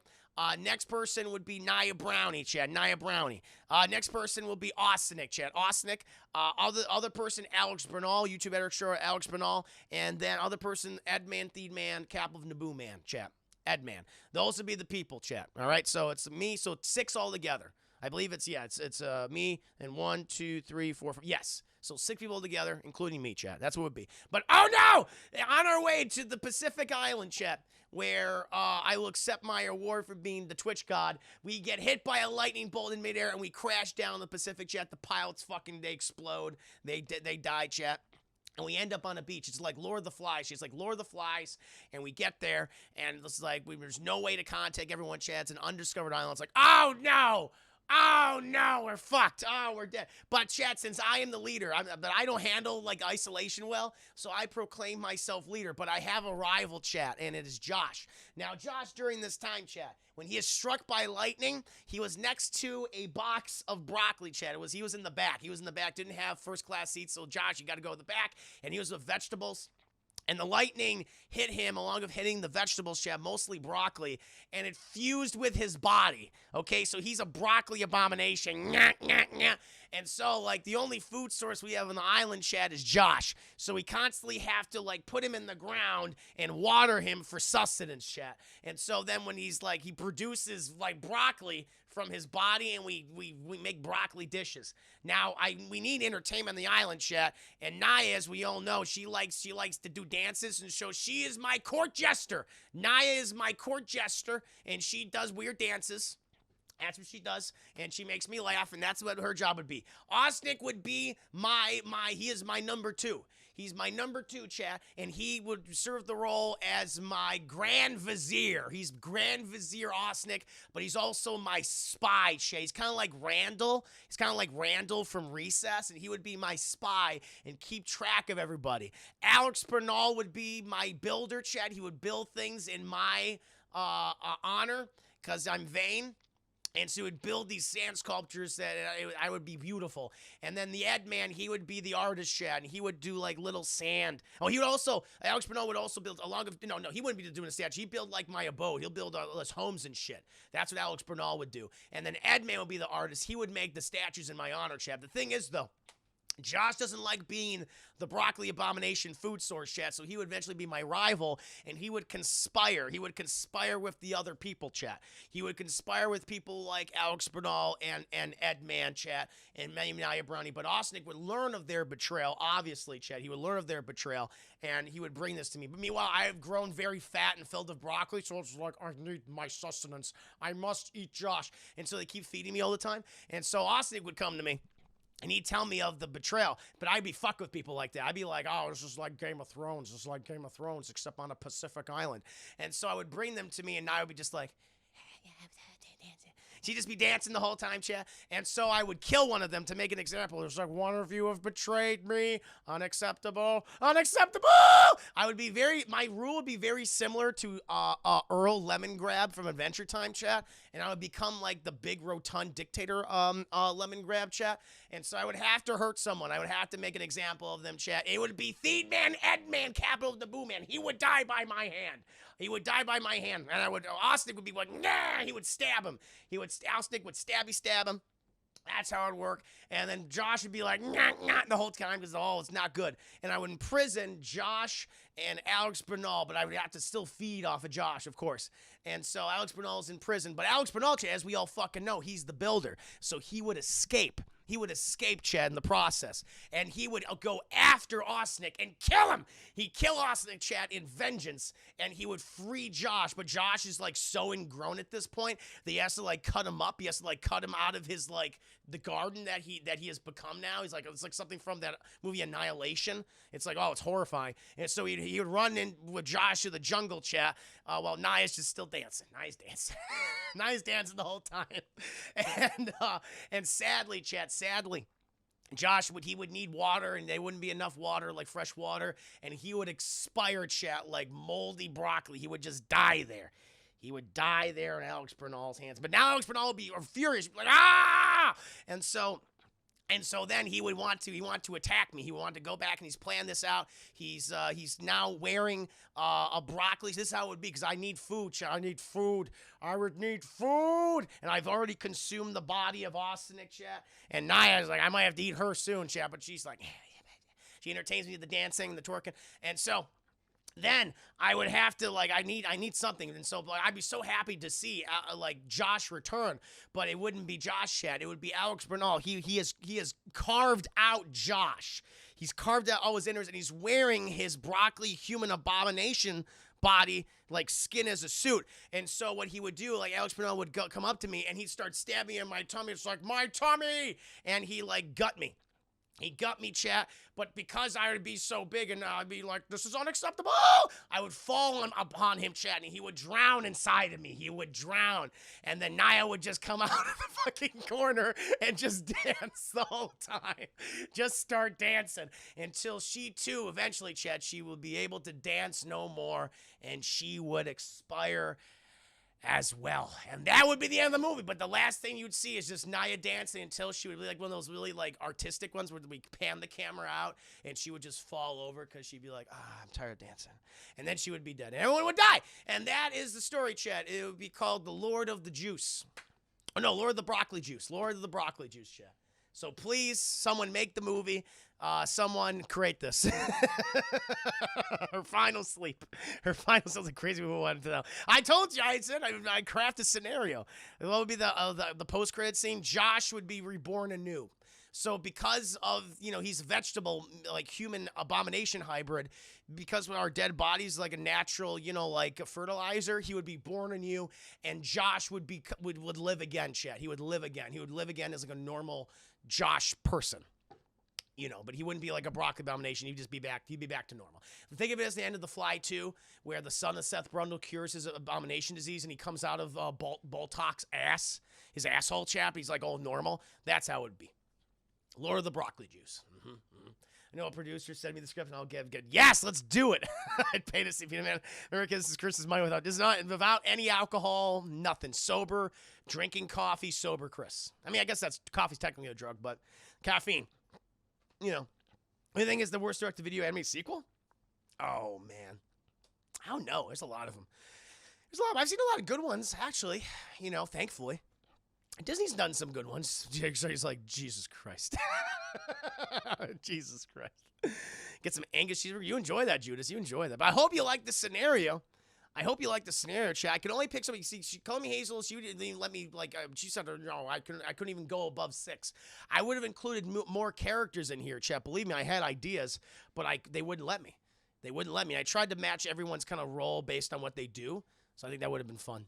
Next person would be Nia Brownie, chat. Nia Brownie. Next person will be Austinic, chat. Austinic. Other person, Alex Bernal, YouTube editor, sure, Alex Bernal, and then other person, Edman, Thiedman, Cap of Naboo Man, chat. Edman. Those would be the people, chat. All right, so it's me, so it's 6 altogether. I believe it's me and 1, 2, 3, 4, 5. Yes, so 6 people together, including me, chat. That's what it would be. But oh no, on our way to the Pacific Island, chat, where I will accept my award for being the Twitch God. We get hit by a lightning bolt in midair and we crash down the Pacific, chat. The pilots they explode. They die, chat. And we end up on a beach. It's like Lord of the Flies. She's like Lord of the Flies. And we get there, and it's like there's no way to contact everyone, chat. It's an undiscovered island. It's like, oh no! Oh no, we're fucked. Oh, we're dead. But chat, since I am the leader, but I don't handle like isolation well, so I proclaim myself leader. But I have a rival, chat, and it is Josh. Now, Josh, during this time, chat, when he is struck by lightning, he was next to a box of broccoli, chat. He was in the back. He was in the back, didn't have first class seats. So Josh, you got to go to the back, and he was with vegetables. And the lightning hit him along with hitting the vegetables, chat, mostly broccoli, and it fused with his body. Okay, so he's a broccoli abomination. Nyah, nyah, nyah. And so, like, the only food source we have on the island, chat, is Josh. So we constantly have to, like, put him in the ground and water him for sustenance, chat. And so then when he's, like, he produces, like, broccoli from his body, and we make broccoli dishes. Now, we need entertainment on the island, chat. And Naya, as we all know, she likes to do dances, and so she is my court jester. Naya is my court jester, and she does weird dances. That's what she does, and she makes me laugh, and that's what her job would be. Osnick would be he is my number 2. He's my number 2, chat, and he would serve the role as my Grand Vizier. He's Grand Vizier Osnick, but he's also my spy, chat. He's kind of like Randall. He's kind of like Randall from Recess, and he would be my spy and keep track of everybody. Alex Bernal would be my builder, chat. He would build things in my honor because I'm vain. And so he would build these sand sculptures that I would be beautiful. And then the Ed Man, he would be the artist, Chad, and he would do like little sand. Oh, he would also, Alex Bernal would also build no, he wouldn't be doing a statue. He'd build like my abode. He'll build his homes and shit. That's what Alex Bernal would do. And then Ed Man would be the artist. He would make the statues in my honor, Chad. The thing is, though, Josh doesn't like being the broccoli abomination food source, chat, so he would eventually be my rival, and he would conspire. He would conspire with the other people, chat. He would conspire with people like Alex Bernal and Ed Man, chat, and Maya Brownie. But Osnick would learn of their betrayal, obviously, chat. He would learn of their betrayal, and he would bring this to me. But meanwhile, I have grown very fat and filled with broccoli, so it's like, I need my sustenance. I must eat Josh. And so they keep feeding me all the time. And so Osnick would come to me, and he'd tell me of the betrayal, but I'd be fucked with people like that. I'd be like, oh, it's just like Game of Thrones. It's like Game of Thrones, except on a Pacific island. And so I would bring them to me, and I would be just like, she'd just be dancing the whole time, chat. And so I would kill one of them to make an example. It's like, one of you have betrayed me. Unacceptable. Unacceptable! My rule would be very similar to Earl Lemongrab from Adventure Time, chat. And I would become like the big rotund dictator Lemongrab, chat. And so I would have to hurt someone. I would have to make an example of them, chat. It would be Theedman, Edman, Capital of the Boo Man. He would die by my hand. He would die by my hand. And Osnick would be like, nah, he would stab him. Osnick would stab him. That's how it would work. And then Josh would be like, nah, nah, the whole time because, it's not good. And I would imprison Josh and Alex Bernal, but I would have to still feed off of Josh, of course. And so Alex Bernal's in prison. But Alex Bernal, as we all fucking know, he's the builder. So he would escape. He would escape, Chad, in the process. And he would go after Osnick and kill him. He'd kill Osnick, Chad, in vengeance. And he would free Josh. But Josh is, like, so ingrown at this point that he has to, like, cut him up. He has to, like, cut him out of his, like, the garden that he has become now. He's like, it's like something from that movie Annihilation. It's like, it's horrifying. And so he would run in with Josh to the jungle, chat, while Naya's just still dancing. Naya's dancing. Naya's dancing the whole time. And sadly, chat, Josh would need water, and there wouldn't be enough water, like fresh water, and he would expire, chat, like moldy broccoli. He would just die there. He would die there in Alex Bernal's hands. But now Alex Bernal would be furious, like, ah! And so then he would want to attack me. He would want to go back, and he's planned this out. He's now wearing a broccoli. This is how it would be, because I need food, chat. I need food. I would need food. And I've already consumed the body of Osnick, chat. And Naya's like, I might have to eat her soon, chat. But she's like, she entertains me with the dancing, the twerking. And so then I would have to, like, I need something. And so, like, I'd be so happy to see, like, Josh return. But it wouldn't be Josh, chat. It would be Alex Bernal. He has carved out Josh. He's carved out all his innards, and he's wearing his broccoli human abomination body, like, skin as a suit. And so what he would do, like, Alex Bernal would come up to me, and he'd start stabbing in my tummy. It's like, my tummy! And he, like, gut me. He got me, chat, but because I would be so big and I'd be like, this is unacceptable, I would fall upon him, chat, and he would drown inside of me. He would drown. And then Naya would just come out of the fucking corner and just dance the whole time. Just start dancing until she, too, eventually, chat, she will be able to dance no more, and she would expire as well. And that would be the end of the movie. But the last thing you'd see is just Naya dancing until she would be like one of those really, like, artistic ones where we pan the camera out and she would just fall over because she'd be like, I'm tired of dancing. And then she would be dead. And everyone would die. And that is the story, chat. It would be called The Lord of the Juice. Oh, no, Lord of the Broccoli Juice. Lord of the Broccoli Juice, chat. So please, someone make the movie. Someone create this. Her final sleep. Her final sounds like crazy people wanted to know. I told you, I said I'd craft a scenario. What would be the post-credit scene? Josh would be reborn anew. So because of, he's a vegetable, like human abomination hybrid, because when our dead body's like a natural, like a fertilizer, he would be born in you, and Josh would live again, Chet. He would live again. He would live again as like a normal Josh person. But he wouldn't be like a Brock abomination. He'd be back to normal. Think of it as the end of The Fly 2, where the son of Seth Brundle cures his abomination disease and he comes out of Boltock's ass, his asshole chap. He's like all normal. That's how it would be. Lord of the Broccoli Juice. I know a producer sent me the script and I'll give good. Yes, let's do it. I'd pay to see Peanut Man. Remember, this is Chris's money without any alcohol, nothing. Sober, drinking coffee, sober Chris. I mean, I guess coffee's technically a drug, but caffeine. The thing is, the worst direct-to-video anime sequel? Oh, man. I don't know. There's a lot of them. I've seen a lot of good ones, actually, thankfully. Disney's done some good ones. He's like, Jesus Christ. Jesus Christ. Get some Angus cheeseburger. You enjoy that, Judas. You enjoy that. But I hope you like the scenario. Chat. I can only pick somebody. See, she called me Hazel. She didn't even let me, she said, no, I couldn't even go above 6. I would have included more characters in here, chat. Believe me, I had ideas, but they wouldn't let me. I tried to match everyone's kind of role based on what they do. So I think that would have been fun.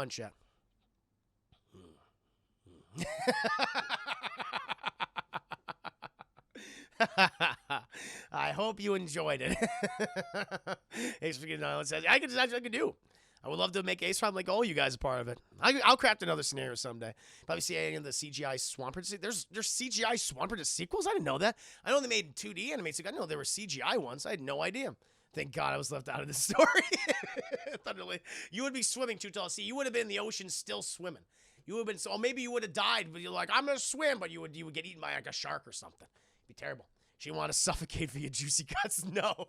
Chat. I hope you enjoyed it. Ace Freaking Island says, I could do. I would love to make Ace Prime like all you guys a part of it. I'll craft another scenario someday. Probably see any of the CGI Swampert. There's CGI Swampert sequels? I didn't know that. I know they made 2D anime. I know there were CGI ones. I had no idea. Thank God I was left out of this story. You would be swimming too tall. See, you would have been in the ocean still swimming. You would have been, so maybe you would have died, but you're like, I'm going to swim, but you would get eaten by like a shark or something. It'd be terrible. She want to suffocate for your juicy guts? No.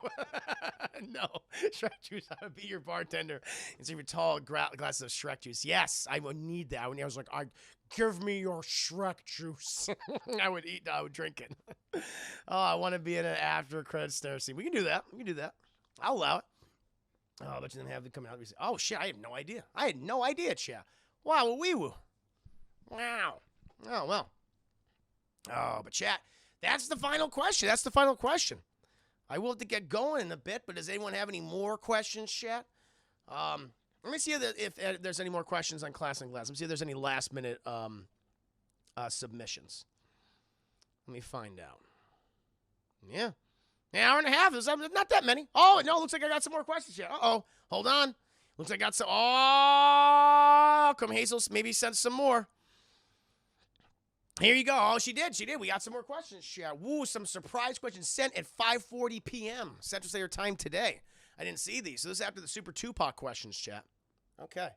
No. Shrek juice, I would be your bartender. And so your tall glasses of Shrek juice. Yes, I would need that. When I was like, give me your Shrek juice. I would drink it. Oh, I want to be in an after credit star scene. We can do that. I'll allow it. Oh, but you didn't have to come out. Oh, shit, I had no idea. Chat. Wow, wee-woo. Wow. Oh, well. Oh, but chat, that's the final question. I will have to get going in a bit, but does anyone have any more questions, chat? Let me see if there's any more questions on Class and Glass. Let me see if there's any last-minute submissions. Let me find out. Yeah. An hour and a half. There's not that many. Oh, no, looks like I got some more questions here. Uh-oh. Hold on. Looks like I got some. Oh, come Hazel. Maybe send some more. Here you go. Oh, she did. We got some more questions. Woo, some surprise questions sent at 5:40 p.m. Central Standard Time today. I didn't see these. So this is after the Super Tupac questions, chat. Okay.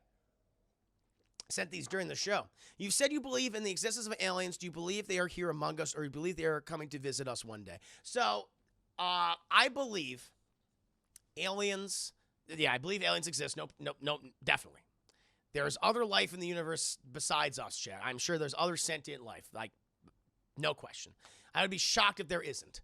Sent these during the show. You said you believe in the existence of aliens. Do you believe they are here among us, or do you believe they are coming to visit us one day? So, I believe aliens. Yeah, I believe aliens exist. Nope, definitely. There's other life in the universe besides us, chat. I'm sure there's other sentient life, like, no question. I would be shocked if there isn't.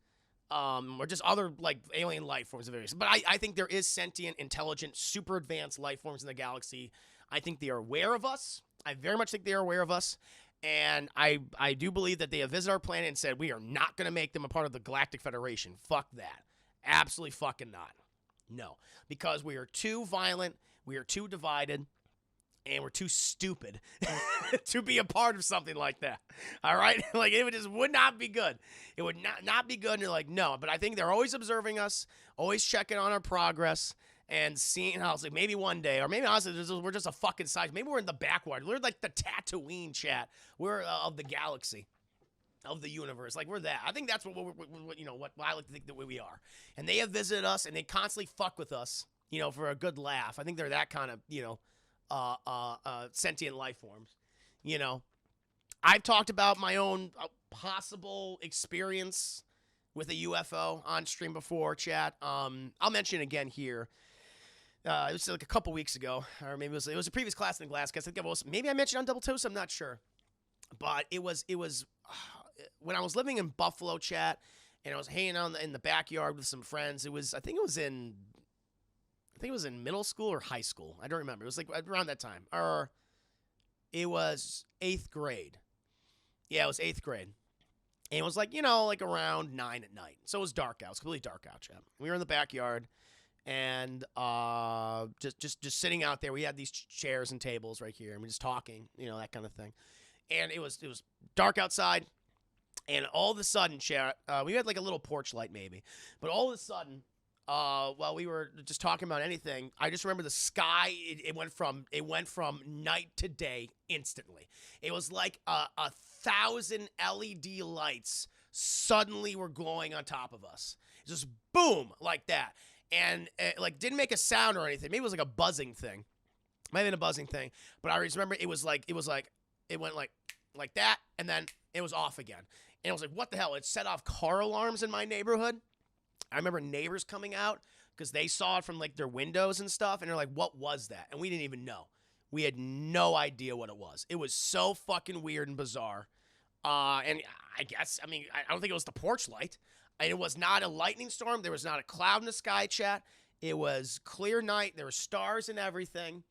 Or just other, like, alien life forms of various. But I think there is sentient, intelligent, super advanced life forms in the galaxy. I think they are aware of us. I very much think they are aware of us. And I do believe that they have visited our planet and said, we are not going to make them a part of the Galactic Federation. Fuck that. Absolutely fucking not. No. Because we are too violent, we are too divided, and we're too stupid to be a part of something like that. All right? Like, it would not be good. It would not be good. And you're like, no. But I think they're always observing us, always checking on our progress, and seeing how it's like maybe one day, or maybe honestly, we're just a fucking size. Maybe we're in the backward. We're like the Tatooine, chat. We're of the galaxy, of the universe. Like, we're that. I think that's what I like to think that we are. And they have visited us, and they constantly fuck with us, for a good laugh. I think they're that kind of, sentient life forms. I've talked about my own possible experience with a UFO on stream before, chat. I'll mention it again here. It was like a couple weeks ago, or maybe it was a previous Class in the Glass. I think maybe I mentioned on Double Toast. I'm not sure, but it was when I was living in Buffalo, chat, and I was hanging out in the backyard with some friends. I think it was in middle school or high school. I don't remember. It was like around that time, or it was 8th grade. Yeah, it was 8th grade. And it was like, you know, like around 9 at night. So it was dark out. It was completely dark out, chat. We were in the backyard and just sitting out there. We had these chairs and tables right here and we're just talking, you know, that kind of thing. And it was dark outside. And all of a sudden, chat, we had like a little porch light maybe. But all of a sudden, while we were just talking about anything, I just remember the sky. It went from night to day instantly. It was like a 1,000 LED lights suddenly were glowing on top of us. Just boom like that, and it, like didn't make a sound or anything. Maybe it was like a buzzing thing. Might have been a buzzing thing, but I just remember it went like that, and then it was off again. And I was like, what the hell? It set off car alarms in my neighborhood. I remember neighbors coming out because they saw it from like their windows and stuff, and they're like, what was that? And we didn't even know. We had no idea what it was. It was so fucking weird and bizarre. And I guess, I mean, I don't think it was the porch light. It was not a lightning storm. There was not a cloud in the sky, chat. It was clear night. There were stars and everything.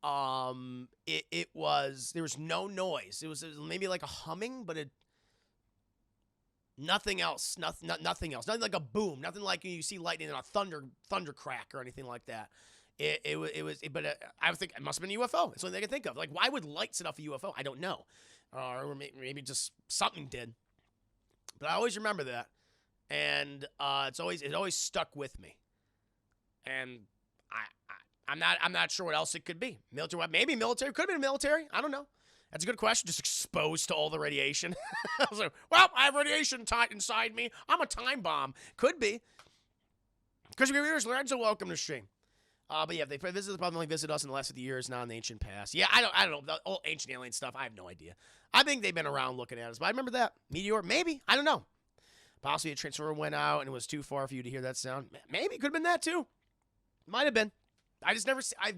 There was no noise. It was maybe like a humming, but nothing else. Nothing else. Nothing like a boom. Nothing like you see lightning and a thunder crack or anything like that. But I think it must have been a UFO. It's the only thing I can think of. Like, why would light set off a UFO? I don't know. Or maybe just something did. But I always remember that. And it always stuck with me. And I'm not sure what else it could be. Military, maybe military. Could have been military. I don't know. That's a good question. Just exposed to all the radiation. I was like, well, I have radiation inside me. I'm a time bomb. Could be. Because your viewers, Lorenzo, welcome to stream. But yeah, if they probably visit us in the last 50 years, not in the ancient past. Yeah, I don't know. The old ancient alien stuff, I have no idea. I think they've been around looking at us. But I remember that. Meteor, maybe. I don't know. Possibly a transformer went out and it was too far for you to hear that sound. Maybe. Could have been that too. Might have been. I've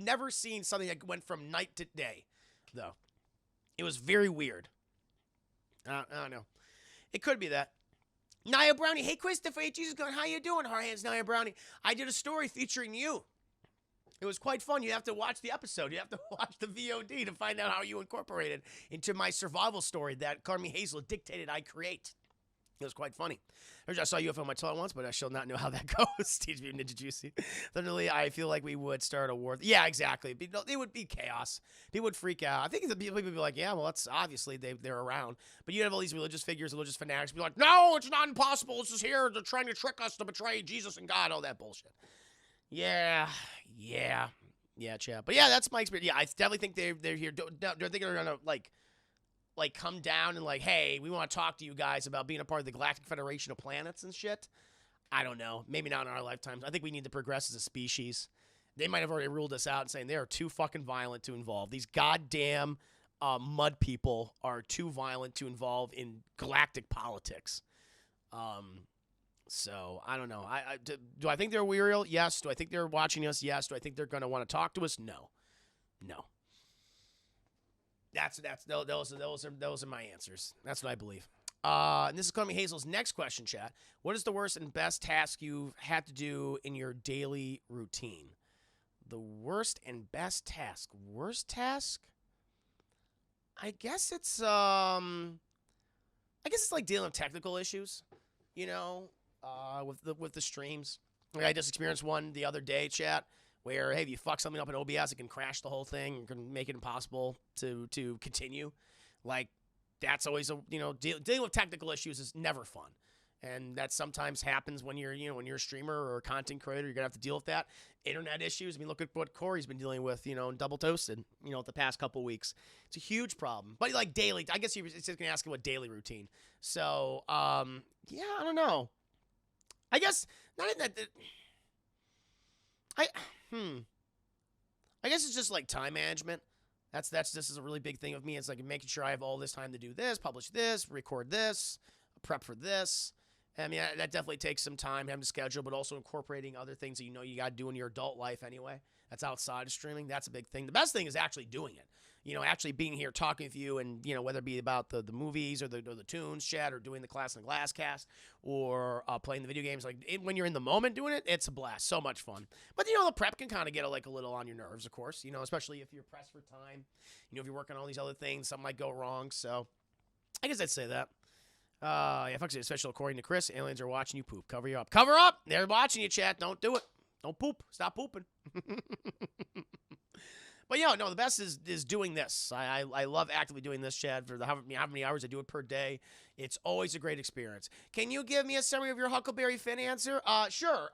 never seen something that went from night to day, though. It was very weird. I don't know. It could be that. Naya Brownie. Hey, Christopher. Hey, Jesus God. How you doing? Hard hands, Naya Brownie. I did a story featuring you. It was quite fun. You have to watch the episode. You have to watch the VOD to find out how you incorporated into my survival story that Carmi Hazel dictated I create. It was quite funny. I saw UFO on my toilet once, but I shall not know how that goes. Teach me Ninja Juicy. Literally, I feel like we would start a war. Yeah, exactly. It would be chaos. People would freak out. I think the people would be like, yeah, well, that's obviously they're around. But you'd have all these religious figures, religious fanatics, be like, no, it's not impossible. It's just here. They're trying to trick us to betray Jesus and God. All that bullshit. Yeah, chat. But yeah, that's my experience. Yeah, I definitely think they're here. Don't think they're gonna like come down and like, hey, we want to talk to you guys about being a part of the Galactic Federation of Planets and shit. I don't know. Maybe not in our lifetimes. I think we need to progress as a species. They might have already ruled us out and saying they are too fucking violent to involve. These goddamn mud people are too violent to involve in galactic politics. So I don't know. Do I think they're real? Yes. Do I think they're watching us? Yes. Do I think they're going to want to talk to us? No. Those are my answers. That's what I believe. And this is Columbia Hazel's next question, chat. What is the worst and best task you've had to do in your daily routine? The worst and best task. Worst task? I guess it's like dealing with technical issues, you know, with the streams. Like I just experienced one the other day, chat, where, hey, if you fuck something up in OBS, it can crash the whole thing. It can make it impossible to continue. Like, that's always dealing with technical issues is never fun. And that sometimes happens when you're a streamer or a content creator. You're going to have to deal with that. Internet issues. I mean, look at what Corey's been dealing with, Double Toasted, the past couple weeks. It's a huge problem. But like daily, I guess it's just going to ask you what daily routine. So, yeah, I don't know. I guess, not in that, I guess it's just like time management. This is a really big thing of me. It's like making sure I have all this time to do this, publish this, record this, prep for this. I mean, that definitely takes some time, having to schedule, but also incorporating other things that you got to do in your adult life anyway. That's outside of streaming. That's a big thing. The best thing is actually doing it. Actually being here, talking with you, and, whether it be about the movies or the tunes chat or doing the Class in the Glass cast or playing the video games. Like, when you're in the moment doing it, it's a blast. So much fun. But, the prep can kind of get a little on your nerves, of course, especially if you're pressed for time. If you're working on all these other things, something might go wrong. So, I guess I'd say that. Yeah, fuck it. Especially according to Chris, aliens are watching you poop. Cover you up. Cover up! They're watching you, chat. Don't do it. Don't poop. Stop pooping. But yeah, no, the best is doing this. I love actively doing this, Chad, for how many hours I do it per day. It's always a great experience. Can you give me a summary of your Huckleberry Finn answer? Sure.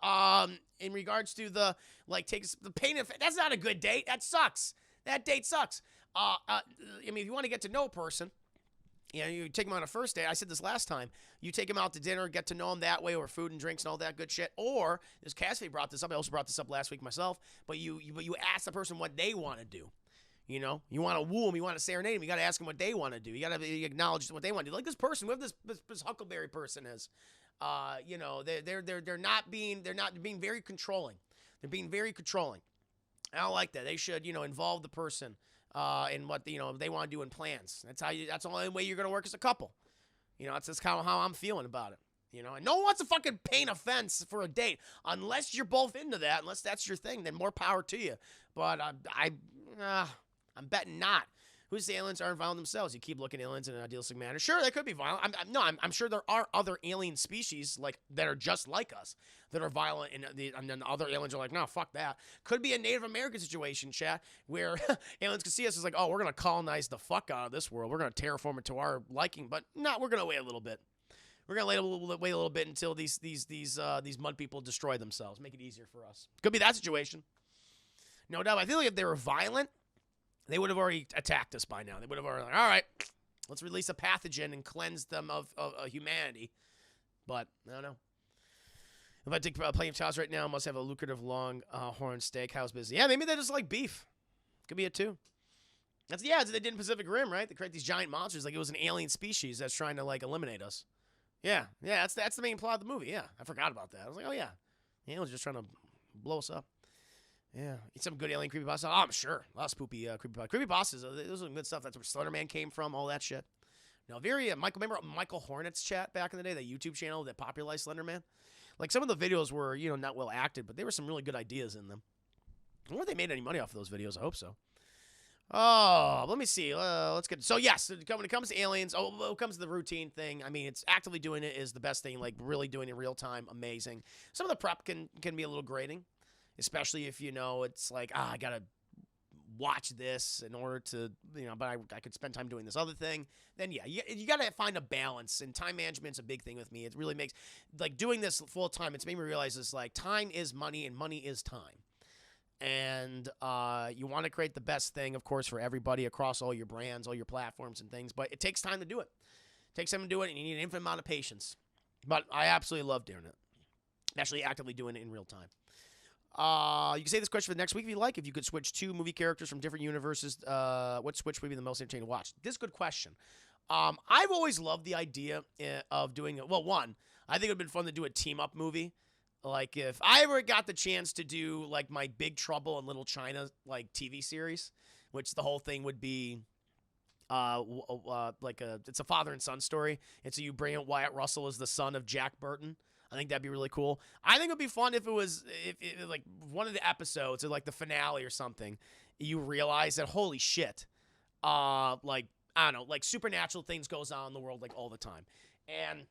In regards to the, like, takes the pain of, that's not a good date. That sucks. That date sucks. I mean, if you want to get to know a person, you know, you take them on a first date. I said this last time. You take them out to dinner, get to know them that way, over food and drinks and all that good shit. Or, as Cassidy brought this up, I also brought this up last week myself, but you ask the person what they want to do. You know, you want to woo them, you want to serenade them, you got to ask them what they want to do. You got to acknowledge what they want to do. Like this person, whoever this Huckleberry person is, you know, they're not being very controlling. They're being very controlling. I don't like that. They should, you know, involve the person in what they want to do in plans. That's the only way you're gonna work as a couple. You know, that's just how I'm feeling about it. You know, and no one wants to fucking paint a fence for a date unless you're both into that. Unless that's your thing, then more power to you. But I'm betting not. Who's the aliens aren't violent themselves? You keep looking at aliens in an idealistic manner. Sure, they could be violent. I'm sure there are other alien species like that are just like us that are violent, and then the other aliens are like, no, fuck that. Could be a Native American situation, chat, where aliens can see us as like, oh, we're gonna colonize the fuck out of this world. We're gonna terraform it to our liking, but no, we're gonna wait a little bit. We're gonna wait a little bit until these mud people destroy themselves. Make it easier for us. Could be that situation. No doubt. I feel like if they were violent, they would have already attacked us by now. They would have already like, all right, let's release a pathogen and cleanse them of humanity. But I don't know. If I take plenty of chows right now, must have a lucrative long horn steakhouse business. Yeah, maybe they just like beef. Could be it too. That's what they did in Pacific Rim, right? They create these giant monsters like it was an alien species that's trying to like eliminate us. Yeah, that's the main plot of the movie. Yeah, I forgot about that. I was like, oh yeah, the aliens just trying to blow us up. Yeah, it's some good alien creepypasta. Oh, I'm sure. A lot of spoopy creepypastas. Those are good stuff. That's where Slenderman came from, all that shit. Now, remember Michael Hornet's chat back in the day, that YouTube channel that popularized Slenderman? Like, some of the videos were, you know, not well acted, but there were some really good ideas in them. I wonder if they made any money off of those videos. I hope so. Oh, let me see. Let's get... So, yes, when it comes to aliens, when it comes to the routine thing, I mean, it's actively doing it is the best thing. Like, really doing it in real time, amazing. Some of the prep can be a little grating. Especially if, you know, it's like, I got to watch this in order to, you know, but I could spend time doing this other thing. Then, yeah, you got to find a balance. And time management's a big thing with me. It really makes, like, doing this full time, it's made me realize this, like, time is money and money is time. And you want to create the best thing, of course, for everybody across all your brands, all your platforms and things. But it takes time to do it. It takes time to do it, and you need an infinite amount of patience. But I absolutely love doing it. Actually actively doing it in real time. You can say this question for the next week if you like. If you could switch two movie characters from different universes, what switch would be the most entertaining to watch? This is a good question. I've always loved the idea of doing it. Well, one, I think it would have been fun to do a team-up movie. Like, if I ever got the chance to do, like, my Big Trouble in Little China, like, TV series, which the whole thing would be, it's a father and son story. And so you bring in Wyatt Russell as the son of Jack Burton. I think that'd be really cool. I think it'd be fun if it was like one of the episodes or like the finale or something. You realize that holy shit, like I don't know, like supernatural things goes on in the world like all the time, and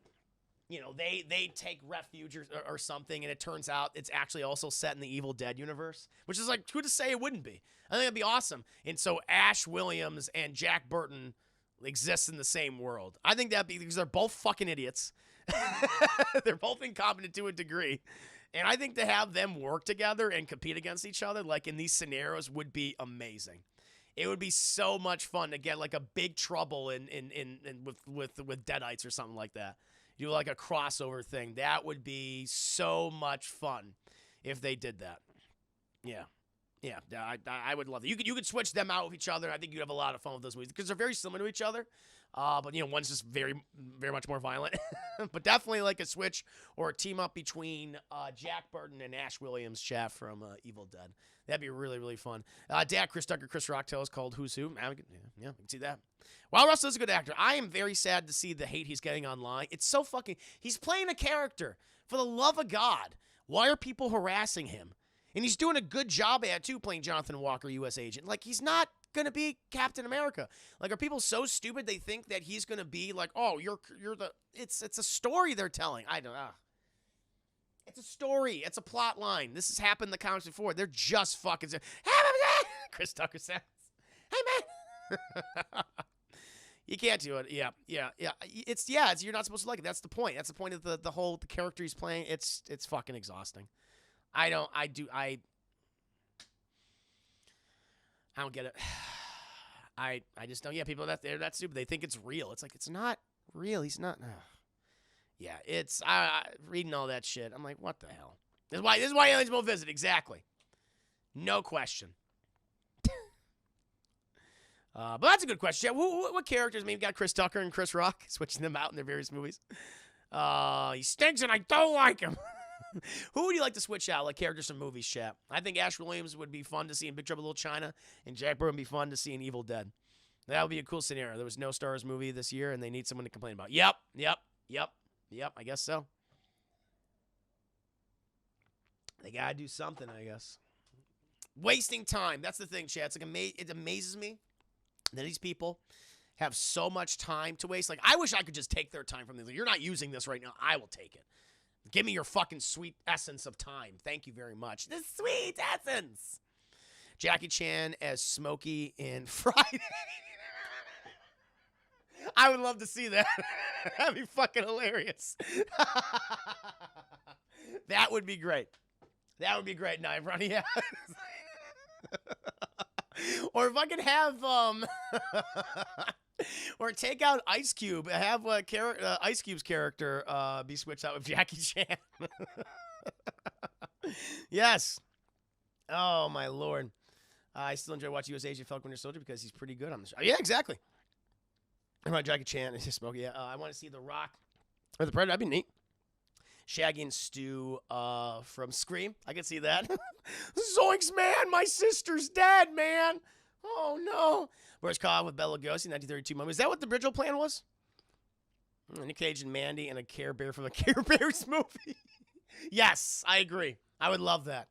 you know they take refuge or something, and it turns out it's actually also set in the Evil Dead universe, which is like who to say it wouldn't be. I think it'd be awesome. And so Ash Williams and Jack Burton exist in the same world. I think that'd be because they're both fucking idiots. They're both incompetent to a degree. And I think to have them work together and compete against each other, like in these scenarios, would be amazing. It would be so much fun to get like a Big Trouble with Deadites or something like that. Do like a crossover thing. That would be so much fun if they did that. Yeah. Yeah, I would love it. You could switch them out with each other. I think you'd have a lot of fun with those movies because they're very similar to each other. But you know, one's just very, very much more violent. But definitely like a switch or a team up between Jack Burton and Ash Williams, Chef from Evil Dead. That'd be really, really fun. Dad, Chris Tucker, Chris Rocktail is called Who's Who. Yeah, you can see that. While Russell is a good actor, I am very sad to see the hate he's getting online. It's so fucking. He's playing a character. For the love of God, why are people harassing him? And he's doing a good job at it, too, playing Jonathan Walker, U.S. agent. Like, he's not gonna be Captain America? Like, are people so stupid they think that he's gonna be like, oh, you're the? It's a story they're telling. I don't know. It's a story. It's a plot line. This has happened in the comics before. They're just fucking. Chris Tucker sounds. Hey man. You can't do it. Yeah. It's you're not supposed to like it. That's the point. That's the point of the whole character he's playing. It's fucking exhausting. I don't get it. I just don't. Yeah, people they're that stupid. They think it's real. It's like it's not real. He's not. Yeah, it's reading all that shit. I'm like, what the hell? This is why aliens won't visit. Exactly. No question. But that's a good question. Yeah, what characters? Maybe got Chris Tucker and Chris Rock, switching them out in their various movies. He stinks and I don't like him. Who would you like to switch out, like characters from movies, chat? I think Ash Williams would be fun to see in Big Trouble in Little China, and Jack Burr would be fun to see in Evil Dead. That would be a cool scenario. There was no Star Wars movie this year, and they need someone to complain about. Yep. I guess so. They gotta do something, I guess. Wasting time. That's the thing, chat. It's like it amazes me that these people have so much time to waste. Like, I wish I could just take their time from them. Like, you're not using this right now. I will take it. Give me your fucking sweet essence of time. Thank you very much. The sweet essence. Jackie Chan as Smokey in Friday. I would love to see that. That'd be fucking hilarious. That would be great. That would be great, Knife Ronnie. Yeah. Or if I could have, or take out Ice Cube, have Ice Cube's character be switched out with Jackie Chan. Yes. Oh, my Lord. I still enjoy watching U.S. Agent Falcon Winter Soldier because he's pretty good on the show. Yeah, exactly. I want Jackie Chan and Smokey. Yeah, I want to see The Rock or The Predator. That'd be neat. Shaggy and Stu from Scream. I can see that. Zoinks, man. My sister's dead, man. Oh, no. Boris Cobb with Bela Lugosi, 1932 movie. Is that what the original plan was? Nick Cage and Mandy and a Care Bear from the Care Bears movie. Yes, I agree. I would love that.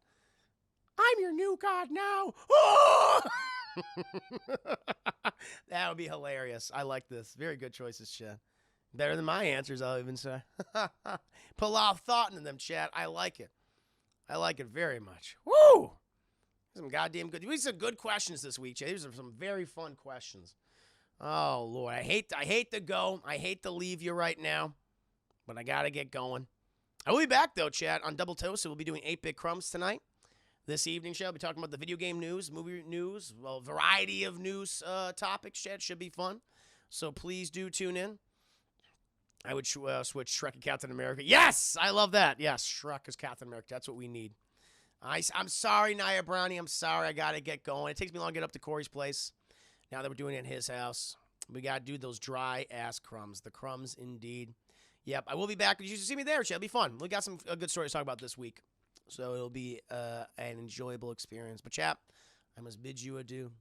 I'm your new god now. Oh! That would be hilarious. I like this. Very good choices, chat. Better than my answers, I'll even say. Put a lot of thought into them, chat. I like it. I like it very much. Woo! Some goddamn good. These are good questions this week, chat. These are some very fun questions. Oh, Lord. I hate to go. I hate to leave you right now. But I got to get going. I will be back, though, chat, on Double Toast. So we'll be doing 8-Bit Crumbs tonight. This evening show, I'll be talking about the video game news, movie news, a variety of news topics, chat. Should be fun. So please do tune in. I would switch Shrek and Captain America. Yes! I love that. Yes, Shrek is Captain America. That's what we need. I'm sorry, Nia Brownie. I'm sorry. I got to get going. It takes me long to get up to Corey's place. Now that we're doing it in his house, we got to do those dry-ass crumbs. The crumbs, indeed. Yep, I will be back. You should see me there, chat. It'll be fun. We got some good stories to talk about this week. So it'll be an enjoyable experience. But, chap, I must bid you adieu.